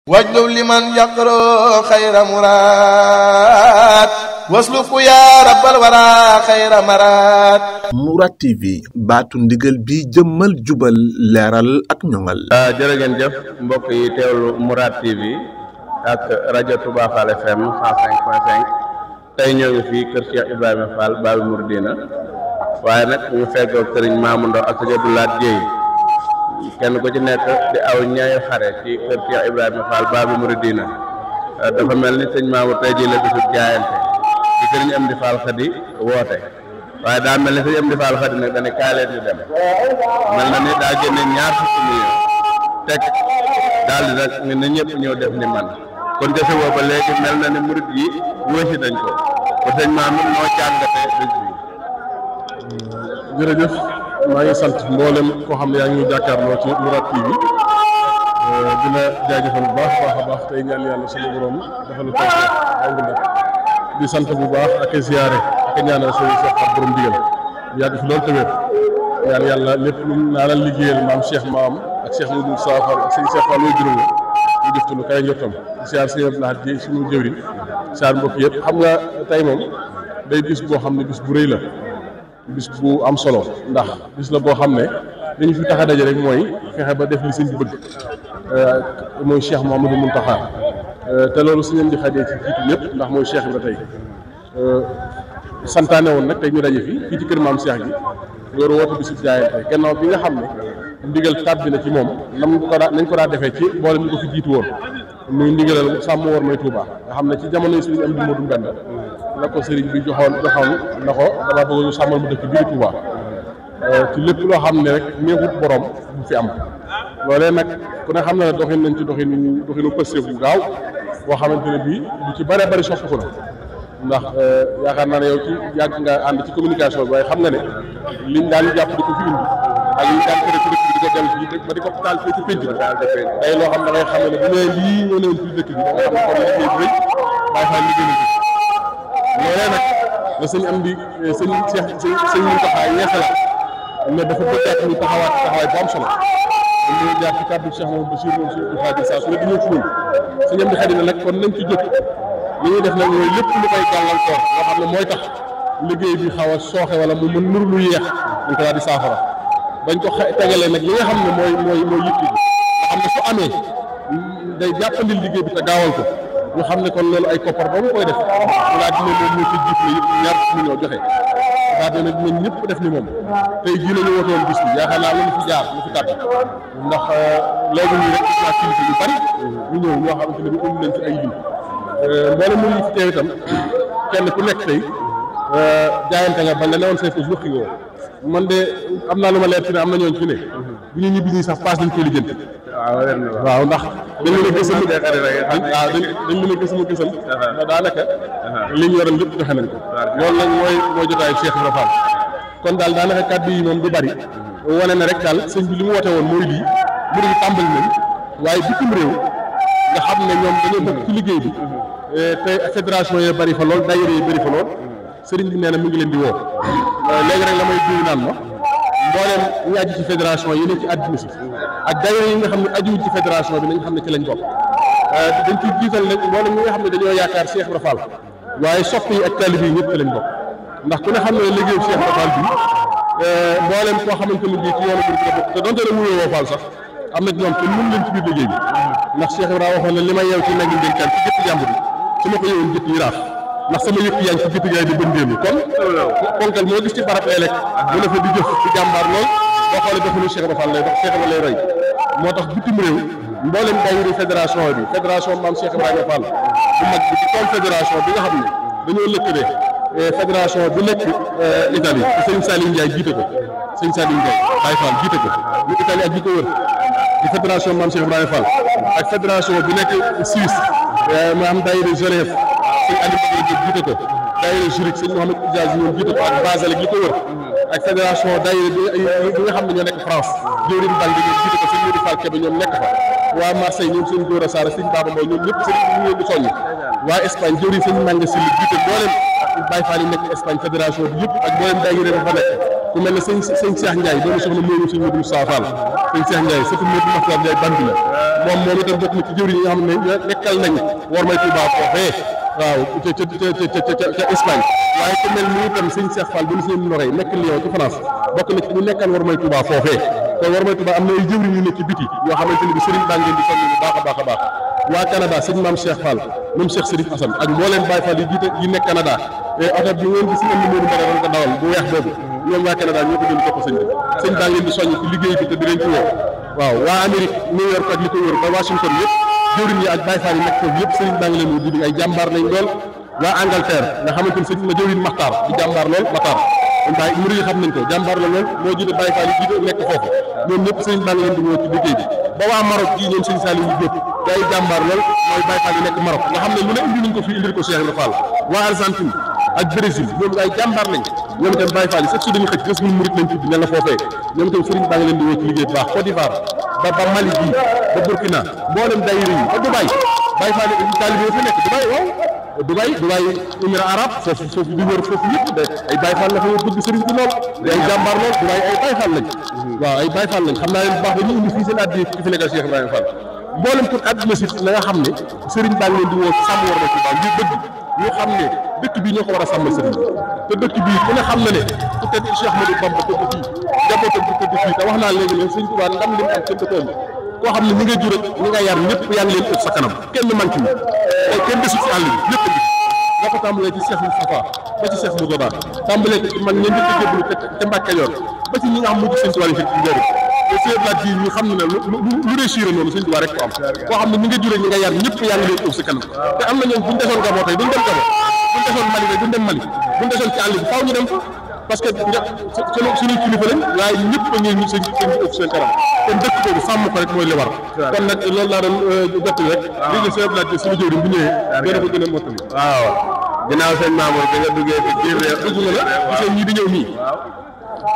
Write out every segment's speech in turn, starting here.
واجلب لمن يقرأ خير مراد واسلك يا رب الورى خير مراد. Mourad TV baatu ndigal bi jëmmal jubal leeral ak ñoŋal. jërë ngeen jëf mbokk yi teewlu Mourad TV ak rajo Touba Fall FM 105.5 tey ñoo ngi fii kër Cheikh Ibrahima Fall Baabul Muridiina waaye nag ñu feggoog sëriñ Mamadou Ndaw ak sëriñ Abdoulaye Dieye kenn ku ci nekk di aw ñaayu xare ci kër Cheikh Ibrahima Fall Baabul Muridiina dafa mel ni sëñ Mamadou tey jii la bisu jaayante di sëriñ Amdi Fall Khady woote waaye daa mel ni sëriñ Amdi Fall Khady nag dañu kaay leen ñu dem mel na ni daa génne ñaar fukki million teg daal di nag ne ñëpp ñëw def ni man kon defe booba léegi mel na ni murid yi wóosi dañ ko ba sëñ Mamadou moo jàngate bés bi. jërëjëf maa ngi sant mboolem koo xam ne yaa ngi ñu jàkkaarloo ci Mourad TV dina jaajëfal bu baax a baax tey ñaan yàlla suñu borom defal na tawfeex di sant bu baax ak ziyaare ak ñaanal suñu Cheikh ak borom digal yàgg fi loolu tamit ñaan yàlla lépp lu naa la liggéeyal maam Cheikh maam ak Cheikh Moudou Safar ak sëñ Cheikh Fall mooy juróom ñu def lu kay njottam di ziyaar sëñ Abdoulaye Dieye suñu jëwriñ ziyaar mbokk yëpp xam nga tey moom day bis boo xam ne bis bu rëy la bis bu am solo ndax bis la boo xam ne li ñu fi tax a daje rek mooy fexe ba def li sëñ bi bëgg mooy Cheikh Mouhamadou Mountakha te loolu su ngeen di xajee ci jiitu ñëpp ndax mooy Cheikh ba tey santaane woon nag tey ñu daje fii ci kër maam Cheikh gi loolu woote bisu jaayante gannaaw bi nga xam ne ndigal tàbbi na ci moom nañ ko daa defee ci mboolem ñu ko fi jiitu woon muy ndigalal sàmm war may Touba nga xam ne ci jamono yi sëriñ am di Modou Mbenda la ko sëriñ bi joxoon na ko dama bëgg ñu sàmmal mu dëkk bii Touba ci lépp loo xam ne rek neexut borom bu fi am loolee nag ku ne xam na ne doxin nañ ci doxinu pëste bu gaaw boo xamante ne bii lu ci bëree bëri soppiku na ndax yaakaar naa ne yow ci yàgg nga ànd ci communication bi waaye xam nga ne liñ daan jàpp di ko fi indi ak liñ daan tere ci dëkk bi di ko dellu fii ba di ko taal fii ci pénc bi day loo xam ne da ngay xam ne bu nee lii ñoo newoon ci dëkk bi da nga xam ne kon liggéey bu rëy bàyyi faa liggéey nañ ci loolee nag la sëñ am di sëñ Mountakha yeesala ne dafa bëggaat ñu taxawaay bu am solo ñu jaar ci kàddu Cheikh Mamadou Bachir moom suñu Xaadir saa su ne di ñëw ci ñun sëñ am di Xaadir nag kon nañ ci jóg li ñuy def nag mooy lépp lu koy gàllankoor loo xam ne mooy tax liggéey bi xaw a sooxe wala mu mën nuru lu yeex dañ ko daal di saafara bañ ko tegalee nag li nga xam ne mooy yitti bi nga xam ne su amee day jàppandil liggéey bi te gaawal ko ñu xam ne kon loolu ay koppar ba mu koy def mu laa dina moom ñu ci jiit la yëpp ñaar fukki million joxe daa dina dinañ ñëpp def ni moom tey jii lañu wootoon bis bi yaakaar naa lu fi jaar lu fi tàbbi ndax léegi nii rek gis naa kilifa yu bari ñu ñëw ñoo xamante ne bi indi nañ ci ay lim mboolem mu fi teew itam kenn ku nekk tey jaayante nga ba nga newoon say fos wëqi woo man de am naa lu ma leer ci ne am na ñooñ fi ne bu ñu ñibbi nii sax paas dañ koy lijjanti waaw ndax dañ mën a gësam dañ mën a gësam ndax daanaka li ñu waroon lépp joxe nañ ko loolu nag mooy jotaayu Cheikh Ibrahima Fall kon daal daanaka kàddu yi moom du bari wane na rek daal sëñ bi li mu woote woon mooy lii mbir yi tàmbali nañ waaye bitim réew nga xam ne ñoom dañoo bokk ci liggéey bi te fédération yi bari fa lool daayira yi bari fa lool sëriñ bi nee na mu ngi leen di woo léegi rek la may jiw naan ma mbooleem ñu aju ci fédération yi nekk ci àdduna si ak daayira yi nga xam ne ajuwuñ ci fédération bi nañ xam ne ci lañ bokk dañ ciy jiital nag mbooleem ñi nga xam ne dañoo yaakaar Cheikh Ibra Fall waaye sopp yi ak taalibe yi ñëpp ci lañ bokk ndax ku ne xam ne liggéeyu Cheikh Ibra Fall bi mbooleem koo xamante ne bii ci yoonu bi la bokk te donte ne wuyoo woo Fall sax am na ñoom te mën leen ci biir liggéey bi ndax Cheikh Ibra waxoon ne li ma yeew ci nag yi dénkaan ci jëpp jàmbur bi su ma ko yeewoon jëpp yi raaf ndax sama yëpp yaa ngi ci bitti gaay di bëndéemi kon ponkal moo gis ci barab lay lekk mu ne fa di jëf di jàmbaar lool boo xoolee defuñu Cheikh Ibra Fall lay dox Cheikh Ibra lay roy moo tax bitim réew mboolem daayira fédération bi fédération maam Cheikh Ibrahima Fall bu mag bi di confédération bi nga xam ne dañoo lëkkale fédération bi nekk Italie te sëñ Saliou Ndiaye jiite ko sëñ Saliou Ndiaye Baye Fall jiite ko ñu Italie ak ñi ko wër di fédération maam Cheikh Ibrahima Fall ak fédération bi nekk Suisse ma am daayira Genève sëñ Aliou Ndiaye jiite ko daayira Zurich sëñ Mouhamed Ijazi ñoom jiite ko ak Basel ak li ko wër ak fédération daayira bi nga xam ne ñoo nekk France jëwriñ Balde ñoom jiite ko sëñ Modou Fall Kébé ñoom nekk fa waa Marseille ñoom sëñ Gora Sarr sëñ Baba Mboy ñoom ñëpp sëñ ñu leen di soññi waa Espagne jëwriñ sëñ Manga Syll jiite mboolem Baye Fall yi nekk Espagne fédération bi yëpp ak mboolem daayira ba fa nekk ku mel ne sëñ Cheikh Ndiaye doomu soxna Mourou sëñ Modou Moustapha Fall sëñ Cheikh Ndiaye sëñ Modou Moustapha Ndiaye bandi la moom itam bokk na ci jëwriñ yi nga xam ne nekkal nañ war may Touba foofee waaw ca Espagne waaye ku mel ni itam sëñ Cheikh Fall bu ñu seen loxo yi nekk Lyon ci France bokk na ci ñu nekkal war may Touba foofee kon war may Touba am na ay jëwriñ yu nekk ci biti yoo xamante ni bi Serigne baa ngeen di soññ bu baax a baax a baax waa Canada sëñ Maam Cheikh Fall moom Cheikh Serif Assane ak mbooleem Baye Fall yi jiite yi nekk Canada oto bi ngeen gis ngeen ni Modou Mbara doon ko dawal bu weex boobu ñoom waa Canada ñoo ko jënd topp sëñ bi sëñ baa ngeen di soññ ci liggéey bi te di leen ci woo waaw waa Amérique New York ak li ko wër ba Washington yëpp jëwriñ yi ak Baye Fall yi nekk foofu yëpp sëriñ baa ngi leen di ay jàmbaar lañ lool waa Angleterre nga xamante ni sëñ ma jëwriñ Maxtaar di jàmbaar lool Maxtaar Baye murid yi xam nañ ko jàmbaar la lool moo jiite Baye Fall yi jiite nekk foofu ñoom ñëpp sëriñ baa ngi leen di woo ci liggéey bi ba waa Maroc gii ñoom sëñ Saliou Diop day jàmbaar lool mooy Baye Fall yi nekk Maroc nga xam ne lu ne indi nañ ko fii indil ko Cheikh Ibra Fall waa Argentine ak Brésil ñoom ay jàmbaar lañ ñoom itam Baye Fall yi sax su dañu xëj gës mun murid lañ tudd ne la foofee ñoom itam sëriñ baa ngi leen di woo ci liggéey bu baax Côte d'Ivoire ba Mali bii ba Burkina mboolem daayira yi ba Dubaï Baye Fall yi taalibe fi nekk Dubaï waaw Dubaï Émirats arabes foofu di wër foofu yëpp de ay Baye Fall la fa bëgg sëriñ bi lool ay jàmbaar lool Dubaï ay Baye Fall lañ waaw ay Baye Fall lañ xam naa leen bu baax dañuy indi fii seen addi ci fi nekkal Cheikh Ibrahima Fall mboolem pour àdduna si la nga xam ne sëriñ baa ngi leen di woo ci sàmm war na ci baax ngir bëgg ñu xam ne dëkk bii ñoo ko war a sàmmal sëriñ bi te dëkk bii ku ne xam na ne ku tedd Cheikh Ahmadou Bamba tëdd fii njabootam bi tëdd fii te wax naa léegi ne sëriñ Tuubaa ndam li mu am kenn dëkkoon koo xam ne ñi nga jur ak ñi nga yar ñëpp yaa ngi leen ëpp sa kanam kenn manqué wu te kenn desul ci àll bi ñëpp a ngi nga ko tàmbalee ci Cheikh Moustapha ba ci Cheikh Moustapha tàmbalee ci man ñeen njëkk a jébbalu te Mbàkke Kajoor ba ci ñi nga xam mujj sëriñ Tuubaa yi fekk ci njëriñ te sëriñ Blaat ji ñu xam ne lu réussir noonu sëriñ Tuubaa rek ko am koo xam ne ñi nga jur ak ñi nga yar ñëpp yaa ngi leen ëpp sa kanam te am na ñoom buñ desoon Gabon tey duñ dem Gabon buñ desoon Mali tey duñ dem Mali buñ desoon ci àll bi faaw ñu dem fa parce que suñuy kilifa lañ waaye ñëpp a ngeen ñu seen ëpp seen kanam kon dëkk boobu sàmm ko rek mooy li war kon nag loolu laa doon jot rek léegi sëriñ Blaat suñu jëwriñ bu ñëwee gën a ko gën a mottali waaw ginnaaw sëñ Mamour bi nga duggee fi biir réew dugg nga la gisee ñii di ñëw nii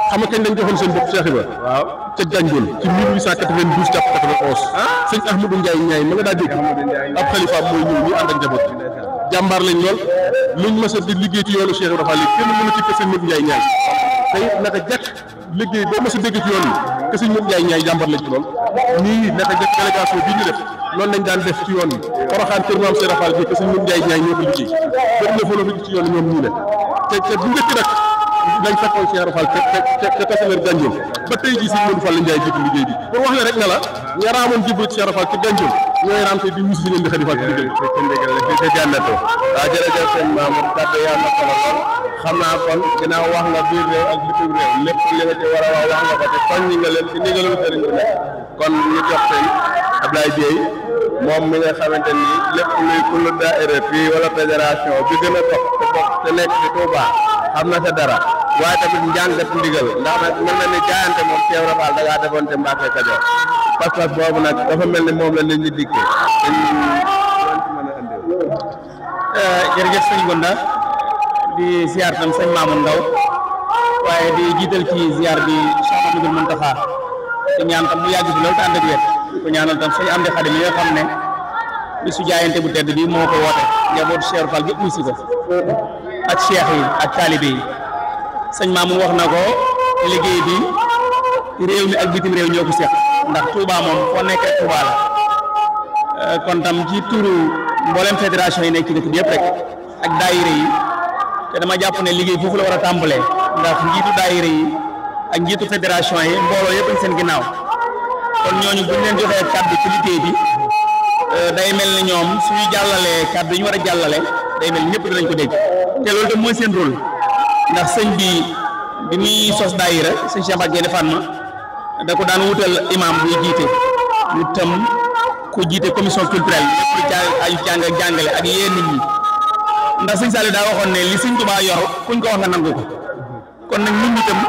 xam nga kañ lañ joxoon seen bopp Cheikh Ibra waaw ca Gandiol ci 1892 jàpp 91 sëñ Ahmadou Ndiaye Ñaay ma nga daa dégg ab xalifaam mooy ñëw ñu ànd ak njaboot jàmbaar lañ lool luñ mas a di liggéey ci yoonu Cheikh Ibra Fall kenn mën a ci sëñ Modou Ndiaye Ñaay tey naka jekk liggéey boo mas a dégg ci yoon yi que sëñ Modou Ndiaye Ñaay jàmbaar lañ ci lool nii naka jekk délégation bii ñu def loolu lañ daan def ci yoon yi Porokhane kër Maam Cheikh Ibra Fall bi que sëñ Modou Ndiaye Ñaay ñoo ko liggéey bëri na fa ci yoon yi ñoom ñii ne te bu njëkk nag lañ fekkoon Cheikh Ibra Fall ca Tasaleer Gandiol ba tey jii sëñ Modou Fall Ndiaye jiitu liggéey bi pour wax la rek ne la ña raamoon jiblu ci Cheikh Ibra Fall ca Gandiol ñooy raam tey di wusi si leen di xalifaat ci liggéey ci jànnatu waaw jërëjëf sëñ Mamour kàddu yaa na solo lool xam naa kon ginnaaw wax nga biir réew ak bitim réew lépp li nga ci war a wax nga ko te soññi nga leen ci ndigalu sëriñ bi nekk kon ñu jox sëñ Ablaye Dieye moom mi nga xamante ni lépp luy kullu daayira fii wala fédération bi gën a dox te bokk te nekk ci Touba xam na sa dara waaye tamit njàngat ndigal ndax nag mel na ni jaayante moom Cheikh Ibra Fall da ngaa defoon te Mbàkke Kajoor pas-pas boobu nag dafa mel ni moom la nit ñi dikkee jërëjëf sëñ Gonda di ziar tam sëñ Mamour Ndaw waaye di jiital ci ziar bi Cheikh Amadou Mountakha te ñaan tam mu yàgg fi loolu te ànd ak wér ko ñaanal tam sëñ Amdi Xadim yi nga xam ne bisu jaayante bu tedd bi moo ko woote njabootu Cheikh Ibra Fall gépp muy si ko ak cheikh yi ak taalibe yi sëñ Mamour wax na ko liggéey bi réew mi ak bitim réew ñoo ko seq ndax Touba moom foo nekkee Touba la kon tam ci turu mboolem fédération yi nekk ci dëkk bi yëpp rek ak daayira yi te dama jàpp ne liggéey foofu la war a tàmbalee ndax njiitu daayira yi ak njiitu fédération yi mbooloo yëpp seen ginnaaw kon ñooñu bu ñu leen joxee kàddu ci liggéey bi day mel ni ñoom suñu jàllalee kàddu yi ñu war a jàllale day mel ni ñëpp dinañ ko dégg te loolu tam mooy seen rôle ndax sëñ bi muy sos daayira sëñ Cheikh Mbacke Gaïndé Fatma da ko daan wutal imam buy jiite ñu tam ko jiite commission culturelle lépp ay jàng ak jàngale ak yee nit ñi ndax sëñ Saliou daa waxoon ne li sëñ Tuubaa yor kuñ ko wax nga nangu ko kon nag nit ñi tam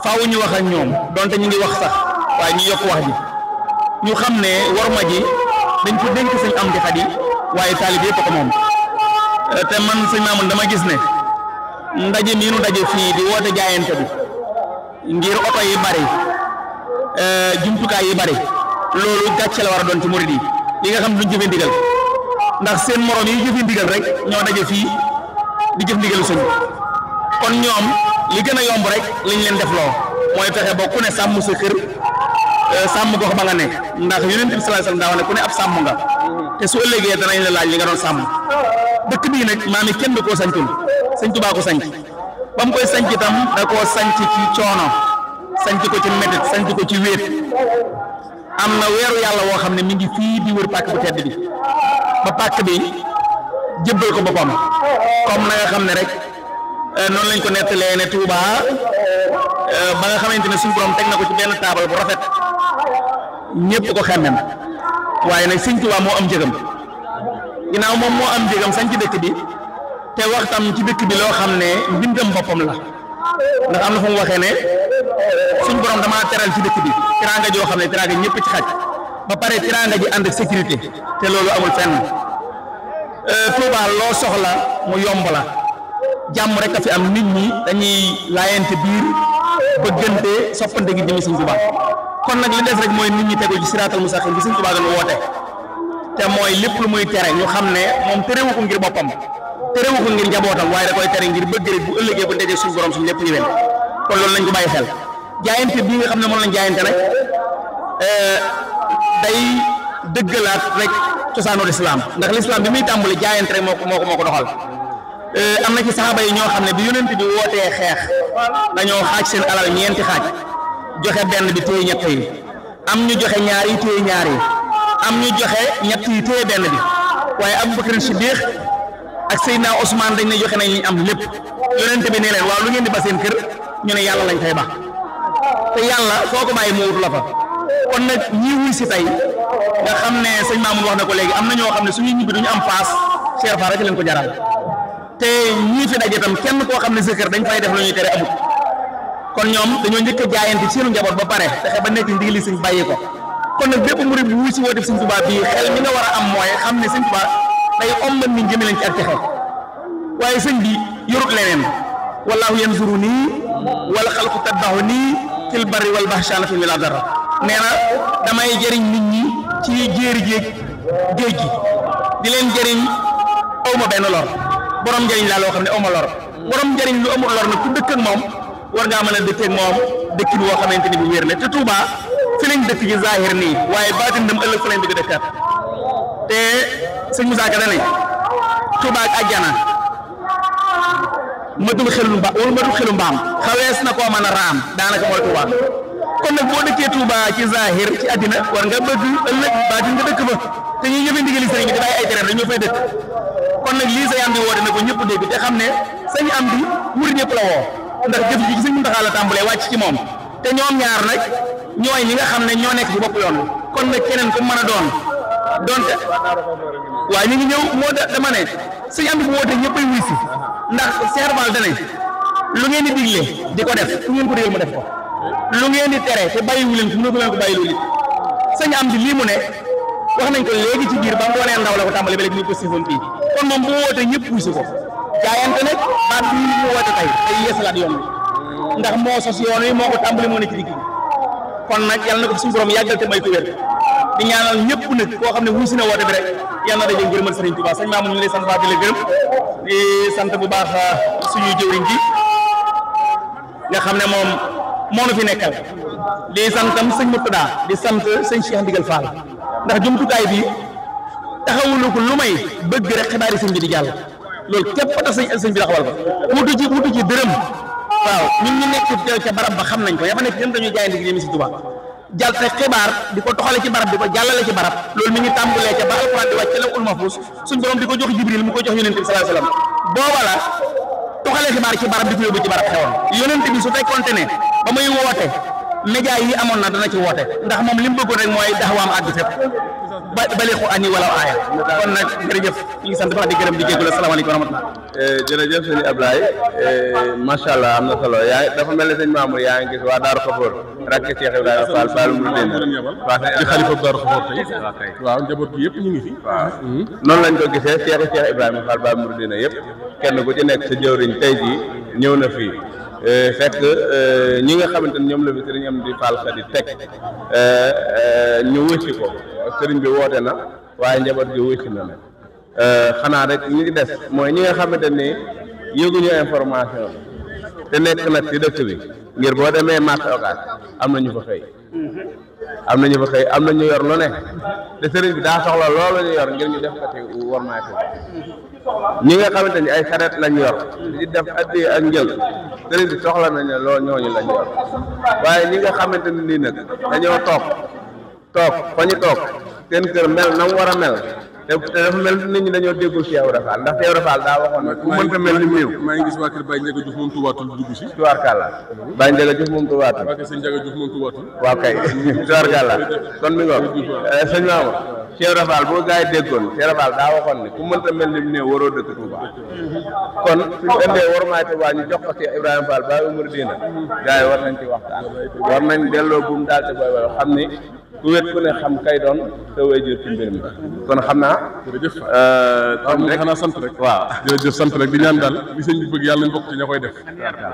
faaw ñu wax ak ñoom donte ñu ngi wax sax waaye ñu yokk wax ji ñu xam ne warma ji dañ ko dénk sëñ Amdi Xadi waaye taalib yëpp ko moom te man sëñ Mamour dama gis ne ndaje mii nu daje fii di woote jaayante bi ngir oto yi bari jumtukaay yi bari loolu gàcce la war a doon ci murid yi nga xam duñ jëfe ndigal ndax seen morom yi jëfe ndigal rek ñoo daje fii di jëf ndigalu sëñ kon ñoom li gën a yomb rek lañ leen def loo mooy fexe ba ku ne sàmm sa kër sàmm gox ba nga nekk ndax yonent bi sallallahu alayhi wasallam daa wax ne ku ne ab sàmm nga te su ëllëgee danañ la laaj li nga doon sàmm dëkk bii nag maam yi kenn du koo sañtul sëñ Tuubaa ko sañc ba mu koy sañc itam da koo sañc ci coono sañc ko ci métit sañc ko ci wéet am na weeru yàlla woo xam ne mi ngi fii di wër pàkk bu tedd bi ba pàkk bi jébbal ko boppam comme na nga xam ne rek noonu lañ ko nettalee ne Touba ba nga xamante ne suñu borom teg na ko ci benn taabal bu rafet ñëpp ko xemmem waaye nag sëñ Touba moo am njëgam ginnaaw moom moo am njëgam sañ ci dëkk bi te waxtam ci dëkk bi loo xam ne mbindam boppam la ndax am na fu mu waxee ne suñu borom damaa teral ci dëkk bi teraanga joo xam ne teraanga ñëpp ci xaj ba pare teraanga ji ànd ak sécurité te loolu amul fenn Touba loo soxla mu yomb la jàmm rek a fi am nit ñi dañuy laayante biir bëggante soppante gi jëmi sëñ Touba kon nag li des rek mooy nit ñi tegu ci siraatal mustaqim bi sëñ Touba doon woote te mooy lépp lu muy tere ñu xam ne moom terewu ko ngir boppam terewu ko ngir njabootam waaye da koy tere ngir bëgg rek bu ëllëgee bu dajee suñu borom suñu lépp yéwén kon loolu lañ ko bàyyi xel jaayante bii nga xam ne moom lañ jaayante nag day dëggalaat rek cosaanu lislaam ndax lislaam bi muy tàmbali jaayante rek moo ko doxal am na ci saxaaba yi ñoo xam ne bi yonent bi wootee xeex dañoo xaaj seen alal ñeenti xaaj joxe benn bi téye ñett yi am ñu joxe ñaar yi téye ñaar yi am ñu joxe ñett yi téye benn bi waaye Abubakar Siddiq ak Seydina Ousmane dañ ne joxe nañ li am lépp yonent bi ne leen waaw lu ngeen di ba seen kër ñu ne yàlla lañ fay ba te yàlla foo ko bàyyi mu wutu la fa kon nag ñii wuy si tey nga xam ne sëñ Mamoun wax na ko léegi am na ñoo xam ne suñuy ñibbi duñu am paas Cheikh Fall rek leen ko jaral te ñii fi daje tam kenn koo xam ne sa kër dañ fay def lu ñuy tere amut kon ñoom dañoo njëkk a jaayante ci seenu njaboot ba pare fexe ba nekk ndigali sëñ bàyyi ko kon nag bépp murid bu wuy si woote sëñ Tuubaa bii xel mi nga war a am mooy xam ne sëñ Tuubaa day ombat ni jëme leen ci ak texe waaye sëñ bi yorut leneen wallahu yanzuru nii wala xalqu tadbahu nii fil barri wal bahri fi mila dara nee na damay jëriñ nit ñi ci jéeri géej gi di leen jëriñ awma benn lor borom njëriñ laa loo xam ne awma lor borom njëriñ lu amul lor nag ku dëkk ak moom war ngaa mën a dëkk ak moom dëkkin woo xamante ni bu wér la te Touba fi lañ dëkk ci zahir nii waaye baatin dem ëllëg fa lañ bëgg a dëkkaat te sëñ Moussa Ka dane Touba ak àjjana matul xelu mbaam xawees na koo mën a raam daanaka mooy Touba kon nag boo dëkkee Touba ci zahir ci àddina war nga bëgg ëllëg baatin nga dëkk fa te ñuy yëfe ndigali sëriñ bi di bàyyi ay tere dañoo fay dëkk kon nag lii say am di woote na ko ñëpp dégg te xam ne sañ am di murid ñëpp la woo ndax jëf ji ci sëñ Muntaxa la tàmbalee wàcc ci moom te ñoom ñaar nag ñooy ñi nga xam ne ñoo nekk ci bopp yoon kon nag keneen ku mën a doonte waaye ñu ngi ñëw moo dama ne sëñ am di bu woote ñëppay wuy si ndax serval dane lu ngeen di digle di ko def fu ngeen ko réel mu def ko lu ngeen di tere te bàyyiwu leen fu mu ne ko leen ko bàyyilu nit sëñ am di lii mu ne wax nañ ko léegi ci biir ba mu wanee ndaw la ko tàmbale ba léegi ñu ko sifoon fii kon moom bu wootee ñëpp wuy si ko jaayante nag baat bi ñu woote tey day yeesalaat yoon wi ndax moo sos yoon wi moo ko tàmbali moo ne ci digg bi kon nag yàlla na ko suñu borom yàggal te may ko wér di ñaanal ñëpp nag koo xam ne wuy si na woote bi rek yàlla na daje ngërëmal Sëriñ Tuubaa sëñ Mamoun ñu ngi lay sant baax di la gërëm di sant bu baax suñuy jëwriñ ji nga xam ne moom moo nu fi nekkal di santam sëñ Murtada di sant sëñ Cheikh Ndigal Fall ndax jumtukaay bi taxawulu ko lu may bëgg rek xibaari sëñ bi di jàll loolu képp tax sëñ bi taxawal ko wutu ci dërëm waaw ñun ñu nekk ca barab ba xam nañ ko yafa nekk ñun dañuy jaay ndig jëmi si Tuubaa jàll te xibaar di ko toxale ci barab di ko jàllale ci barab loolu mi ngi tàmbalee ca ba alxuraan di wàcc ca lawhul mahfuus suñ borom di ko jox Jibril mu ko jox yonent bi sallallahu alayhi wasallam booba la toxalee xibaar ci barab di ko yóbbu ci barab xewoon yonent bi su fekkoonte ne ba muy woote média yi amoon na dana ci woote ndax moom li mu bëggoon rek mooy daxawaam àgg fépp balixu ani wala aaya kon nag jërëjëf ñu ngi sant baax di gërëm di jégalu asalaamaaleykum wa rahmatulah. jërëjëf sëñ Ablaye macha allah am na solo dafa mel ne sëñ Mamour yaa ngi gis waa Daaru Xafoor rakk Cheikh Ibrahima Fall Fall Mourideen di xalifa Daaru Xafoor tey waaw njaboot gi yëpp ñu ngi fi waaw noonu lañ ko gisee Cheikh Ibrahima Fall Fall Mourideen yëpp kenn ku ci nekk sa jëwriñ tey jii ñëw na fii fekk ñi nga xamante ni ñoom la fi sëriñ am di Fall Khady teg ñu wëcci ko sëriñ bi woote na waaye njaboot gi wëcci na nag xanaa rek ñi ngi des mooy ñi nga xamante ni yëguñu information te nekk nag ci dëkk bi ngir boo demee marché Ocass am na ñu fa xëy am na ñu fa xëy am na ñu yor lu ne te sëriñ bi daa soxla loolu ñu yor ngir ñu def ko ci war maay Tuuba ñi nga xamante ni ay xaret lañ yor di def addi ak njël sëriñ bi soxla nañ ne loolu ñooñu lañ yor waaye ñi nga xamante ni nii nag dañoo toog fa ñu toog seen kër mel na mu war a mel te dafa mel nit ñi dañoo déggul Cheikh Ibra Fall ndax Cheikh Ibra Fall daa waxoon ne ku mënta mel ni néew. maa ngi gis waa kër Baye Ndiaga Diouf moom tubaatul dugg si. tubaarkàlla Baye Ndiaga Diouf moom tubaatul. waa kër sëñ Ndiaga Diouf moom tubaatul. waaw kay tubaarkàlla kon mi ngoog sëñ Maama Cheikh Ibra Fall boo gaa yi déggoon Cheikh Ibra Fall daa waxoon ne ku mënta mel ni néew waroo dëkk Touba kon suñu indee warumaay Touba ñu jox ko Cheikh Ibrahima Fall Baabul Muridiina gaa yi war nañ ci waxtaan war nañ delloo buum daal te booy xam ni ku wet ku ne xam kay doon te waajur ci mbir mi kon xam naa. jërëjëf kon rek xanaa sant rek. waaw jërëjëf sant rek di ñaan daal li sëñ bi bëgg yàlla nañ bokk ci ña koy def.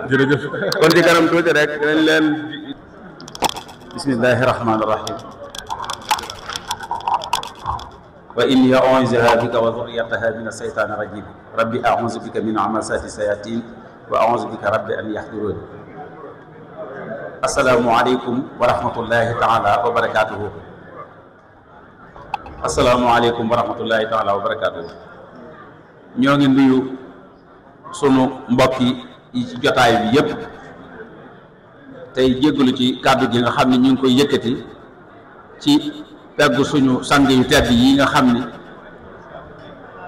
jërëjëf. kon ci kanam tuuti rek dinañ leen. bismillahi rahmaani rahim. wa inni u'iizuha bika wa dhurriyyataha mina shaytaani rajiim. rabbi a'uuzu bika min hamazaati shayaatiin wa a'uuzu bika rabbi an yahduruun. asalaamualeykum wa rahmatullahi taala wa barakaatuhu. asalaamualeykum wa rahmatullahi taala wa barakaatuhu. ñoo ngi nuyu sunu mbokk yi ci jotaay bi yépp tey jéggalu ci kàddu gi nga xam ne ñu ngi koy yëkkati ci peggu suñu sang yu tedd yi nga xam ni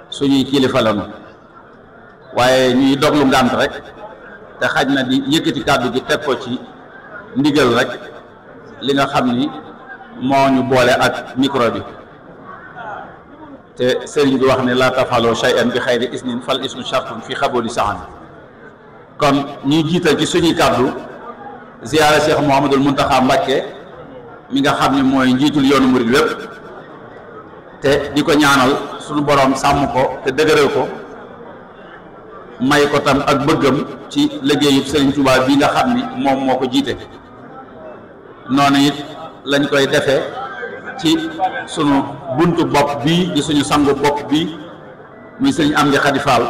suñuy kilifa lañu waaye ñuy doglu ngànt rek te xaj na di yëkkati kàddu gi teg ko ci ndigal rek li nga xam ni moo ñu boole ak micro bi te sëriñ bi wax ne laa tafaloo shay'an bi xayri isnin fal isnu shartun fi xaboli saxan kon ñuy jiital ci suñuy kàddu ziyaara Cheikh Mouhamadul Muntaxa Mbàkke mi nga xam ne mooy njiitul yoonu murid wépp te di ko ñaanal suñu boroom sàmm ko te dëgëral ko may ko tam ak bëggam ci liggéeyu Sëriñ Tuubaa bi nga xam ni moom moo ko jiite noonu it lañ koy defee ci sunu buntu bopp bii di suñu sangu bopp bii muy Sëriñ Amdi Xadi Fall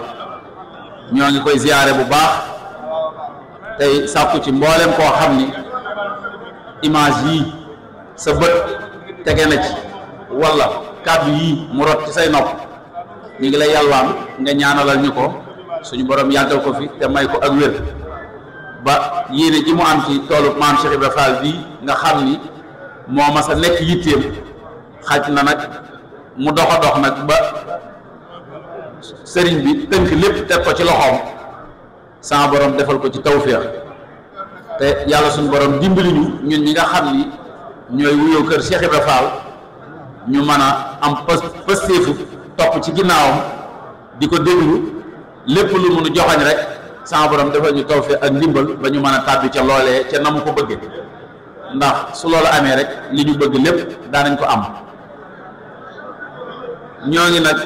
ñoo ngi koy ziyaare bu baax tey sàkku ci mboolem koo xam ni image yii sa bët tege na ci walla kàddu yii mu rot ci say nopp ñu ngi lay yalwaan nga ñaanalal ñu ko suñu borom yàggal ko fi te may ko ak wér ba yéene ji mu am ci toolu maam Cheikh Ibra Fall bii nga xam ni moo mas a nekk yitteem xaj na nag mu dox a dox nag ba sëriñ bi tënk lépp teg ko ci loxoom sama borom defal ko ci tawféex te yàlla suñu borom dimbali ñu ñun ñi nga xam ni ñooy wuyoo kër Cheikh Ibra Fall ñu mën a am pëstéefu topp ci ginnaawam di ko déglu lépp lu mënu joxañ rek sama borom defal ñu tawféex ak ndimbal ba ñu mën a tàbbi ca loolee ca na mu ko bëgge ndax su loolu amee rek li ñu bëgg lépp daanañ ko am. ñoo ngi nag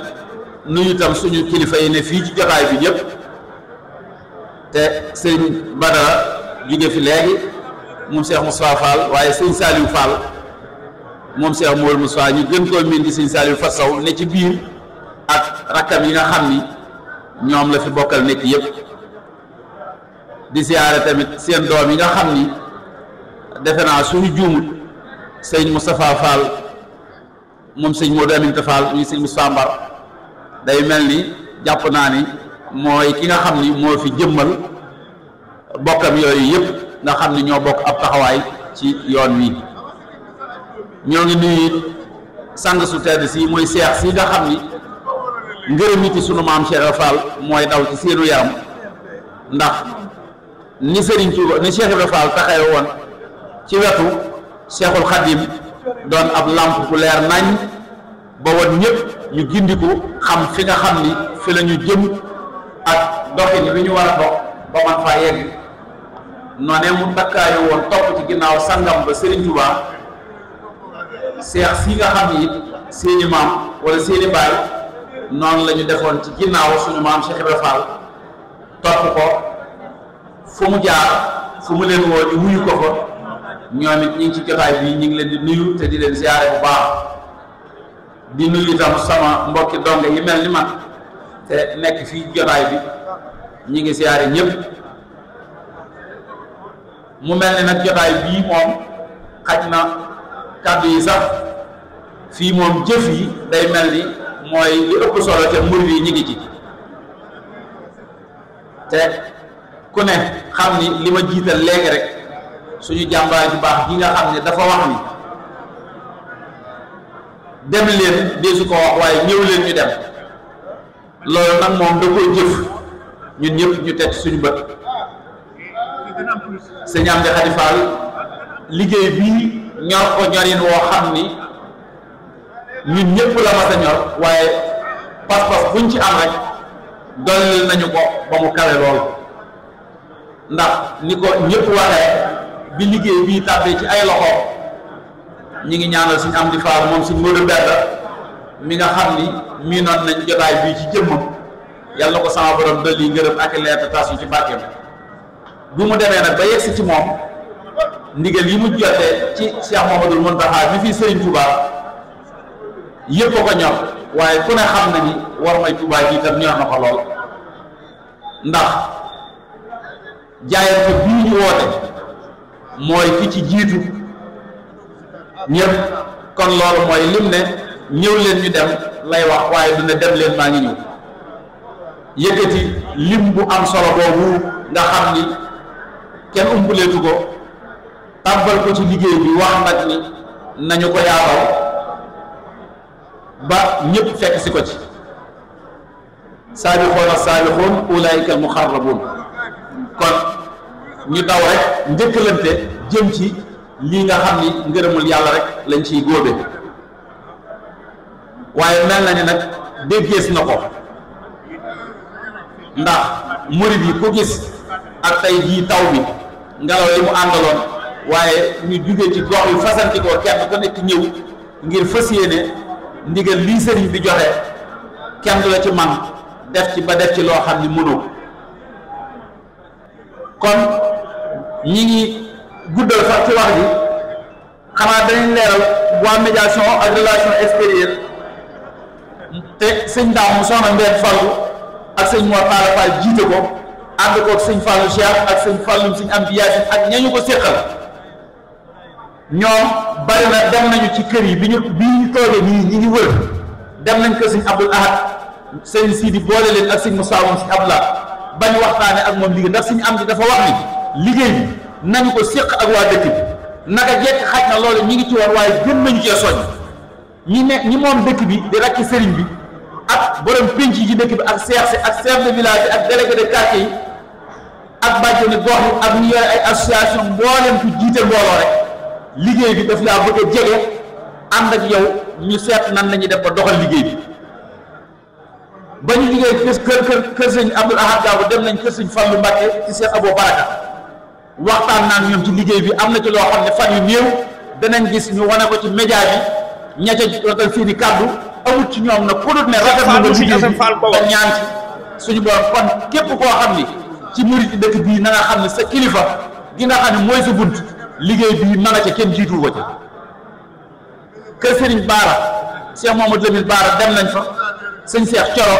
nuyu itam suñu kilifa yi ne fii ci jotaay bi ñëpp te sëñ Badara jóge fi léegi moom Cheikh Moustapha Fall waaye sëñ Saliou Fall moom Cheikh Mouhamadou Moustapha ñu gën koo miin di sëñ Saliou Fassaw ne ci biir ak rakkam yi nga xam ni ñoom la fi bokkal nekk yëpp di siyaare tamit seen doom yi nga xam ni defe naa suñu juumut sëñ Moustapha Fall moom sëñ Modou Aminta Fall ñuy sëñ Moustapha Mbar day mel ni jàpp naa ni mooy ki nga xam ni moo fi jëmmal bokkam yooyu yëpp nga xam ni ñoo bokk ab taxawaay ci yoon wi ñoo ngi nuyu sang su tedd si mooy seex si nga xam ni ngërëm niti sunu maam Cheikh Fall mooy daw ci seenu yaram ndax ni Serigne Touba ni Cheikh Ibra Fall taxawe woon ci wetu Cheikhul Khadim doon ab lamp bu leer nañ ba woon ñëpp ñu gindiku xam fi nga xam ni fi la ñu jëm ak doxin bi ñu war a dox ba man faa yegg noonee mu takkaayu woon topp ci ginnaaw sangam ba Serigne Touba seex si nga xam ni seeni maam wala seeni baay noonu la ñu defoon ci ginnaaw suñu maam Cheikh Ibra Fall topp ko fu mu jaar fu mu leen woo ñu wuyu ko fa ñoom it ñu ngi ci jotaay bi ñu ngi leen di nuyu te di leen ziare bu baax di nuyu itam sama mbokki donge yi mel ni man te nekk fii jotaay bi ñu ngi ziare ñëpp mu mel ni nag jotaay bii moom xaj na kàddu yi sax fii moom jëf yi day mel ni mooy li ëpp solo te murid yi ñu ngi ci te ku ne xam ni li ma jiital léegi rek suñu jàmbaar ju baax gi nga xam ne dafa wax ni dem leen deesu ko wax waaye ñëw leen ñu dem loolu nag moom da koy jëf ñun ñëpp ñu teg suñu bët sëñ Amdi Khady Fall liggéey bii ñor ko ñorin woo xam ni ñun ñëpp la mas a ñor waaye pas-pas buñ ci am rek dolli nañu ko ba mu kawe lool ndax ni ko ñëpp waxee bi liggéey bii tàbbee ci ay loxo ñi ngi ñaanal suñu Amdi Fall moom suñu Modou Benda mi nga xam ni miinoon nañ jotaay bii ci jëmmam yàlla na ko sama borom dolli ngërëm ak leer te tas yu ci barkeem bu mu demee nag ba yegsi ci moom ndigal yi mu jotee ci Cheikh Mouhamadoul Mountakha mi fii Serigne Touba yëpp ko ñor waaye ku ne xam na ni war may Touba ji itam ñor na ko lool ndax jaayante bii ñu woote mooy ki ci jiitu ñëpp kon loolu mooy lim ne ñëw leen ñu dem lay wax waaye du ne dem leen maa ngi ñëw yëkkati lim bu am solo boobu nga xam ni kenn umpuleetu ko tàbbal ko ci liggéey bi wax nag ni nañu ko yaatal ba ñëpp fekk si ko ci saabixoona saabixoon ulaayika almuxarrabuun kon ñu daw rek njëkkalante jëm ci lii nga xam ni ngërëmul yàlla rek lañ ciy góobe waaye mel na ni nag déggees na ko ndax murid yi ku gis ak tey jii taw bi ngelaw li mu àndaloon waaye ñu jóge ci gox yu fasantikoo kenn ku nekk ñëw ngir fas yéene ndigal lii sëriñ bi joxe kenn du la ci man def ci ba def ci loo xam ni mënoo kon ñi ngi guddal sax ci wax ji xanaa dañuy leeral waa médiation ak relation extérieure te sëñ Daam mu soxna Mbène Fallou ak sëñ Mor Talla Fall jiite ko ànd koog sëñ Fallou Cheikh ak sëñ Fallou sëñ Amdi Yaasin ak ñañu ko séqal ñoom bari na dem nañu ci kër yi bi ñu toogee nii ñi ngi wër dem nañ ko sëñ Abdoul Ahad sëñ Sidi boole leen ak sëñ Moussa moom sëñ Abdoulaye bañ waxtaane ak moom liggéey ndax sëñ Amdi dafa wax ni liggéey bi nañu ko séq ak waa dëkk bi naka jekk xaj na loolu ñi ngi ci woon waaye gën nañu cee soññ ñi moom dëkk bi di rakki sëriñ bi ak borom pénc yi ci dëkk bi ak seex si ak chef de village bi ak délégué de quartier yi ak bàjjeni gox yi ak ñu yore ay association mbooleem ku jiite mbooloo rek liggéey bi daf laa bëgg a jege ànd ak yow ñu seet nan la ñuy def ba doxal liggéey bi ba ñu liggéey kër sëñ Abdoul Ahad Gaabu dem nañ kër sëñ Fallu Mbàkke ci Cheikh Abou Baraka waxtaan naan ñoom ci liggéey bi am na ci loo xam ne fan yu néew danañ gis ñu wane ko ci média bi ña ca rotal seeni kàddu amul ci ñoom nag ku dut ne rafet na nga liggéey bi nga ñaan ci suñu borom kon képp koo xam ni ci murit dëkk bii na nga xam ne sa kilifa gi nga xam ne mooy sa bunt liggéey bii ma nga ca kenn jiitu ko ca kër Serigne Baara Cheikh Mamadou Lamine Baara dem nañ fa sëñ Cheikh Coro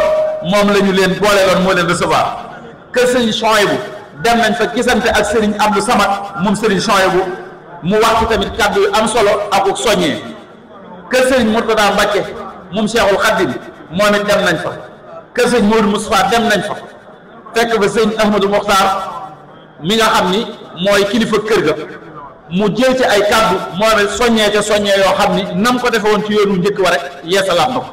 moom la ñu leen boole loon moo leen recevoir kër Serigne Chouaïbou dem nañ fa gisante ak Serigne Abdou Samad moom Serigne Chouaïbou mu wax ci tamit kàddu yu am solo ak soññee kër Serigne Mourtada Mbacke moom Cheikhul Khadim moom it dem nañ fa kër Serigne Modou Moustapha dem nañ fa fekk ba Serigne Ahmadou Mokhtar mi nga xam ni mooy kilifa kër ga mu jël ci ay kàddu moom it soññee ca soññee yoo xam ni nam ko defe woon ci yoonu njëkk wa rek yeesalaat na ko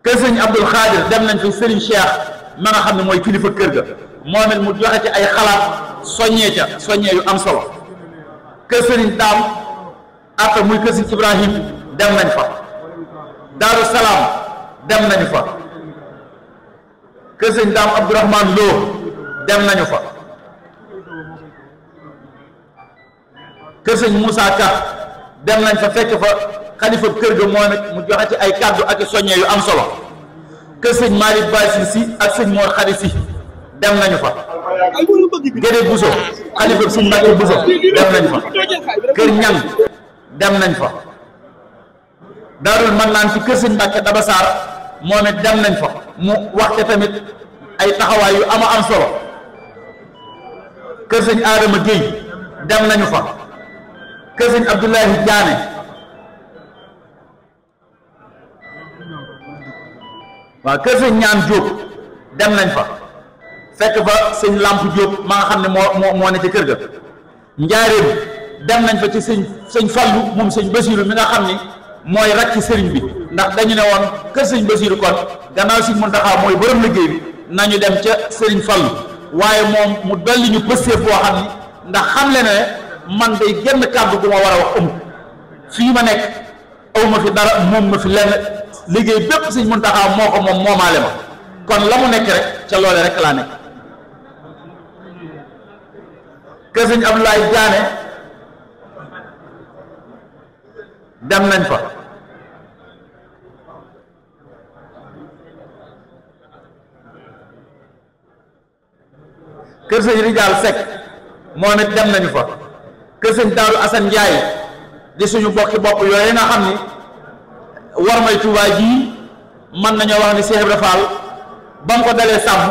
kër Serigne Abdoul Khadir dem nañ fa Serigne Cheikh ma nga xam ne mooy kilifa kër ga moom it mu joxe ci ay xalaat soññee ca soññee yu am solo kër Serigne Daam après muy kër Serigne Ibrahim dem nañ fa Daaru Salaam dem nañu fa kër Serigne Daam Abdourahmane Lo dem nañu fa kër Serigne Moussa Ka dem nañ fa fekk fa xalifa kër ga moom it mu joxe ci ay kàddu ak soññee yu am solo kër Serigne Malick Bassi si ak Serigne Mor Khady si dem nañu fa Gédé Bousso xalifa Serigne Mbacke Bousso dem nañ fa kër Ñang dem nañ fa Daarul Mannaan ci kër Serigne Mbacke Daba Sarr moom it dem nañ fa mu waxte tamit ay taxawaay yu ama am solo kër Serigne Adama Guèye dem nañu fa kër sëñ Abdoulahi Diané waaw kër sëñ ñaan Diop dem nañ fa fekk fa sëñ Lamp Diop ma nga xam ne moo ne ci kër ga. Njaaréem dem nañ fa ci sëñ Fallu moom sëñ Basiiru mi nga xam ni mooy rakk ci sëriñ bi ndax dañu ne woon kër sëñ Basiiru kon gannaaw sëñ Muntaxa mooy borom liggéey bi nañu dem ca sëriñ Fallu waaye moom mu dolli ñu pësteef boo xam ni ndax xam le ne man day genn kàddu gu ma war a wax amul fii ma nekk awma fi dara moom ma fi lenn liggéey bépp sëñ Muntaxa moo ko moom moomaale ma kon la mu nekk rek ca loole rek laa nekk. kër sëñ Abdoulaye Diané dem nañ fa kër sëñ Rijaal Seck moom it dem nañu fa kër sëñ Daaru Asan Njaay di suñu bokki bopp yooyu nga xam ni war may Tuubaa jii mën nañoo wax ni Cheikh Ibra Fall ba mu ko dalee sàmm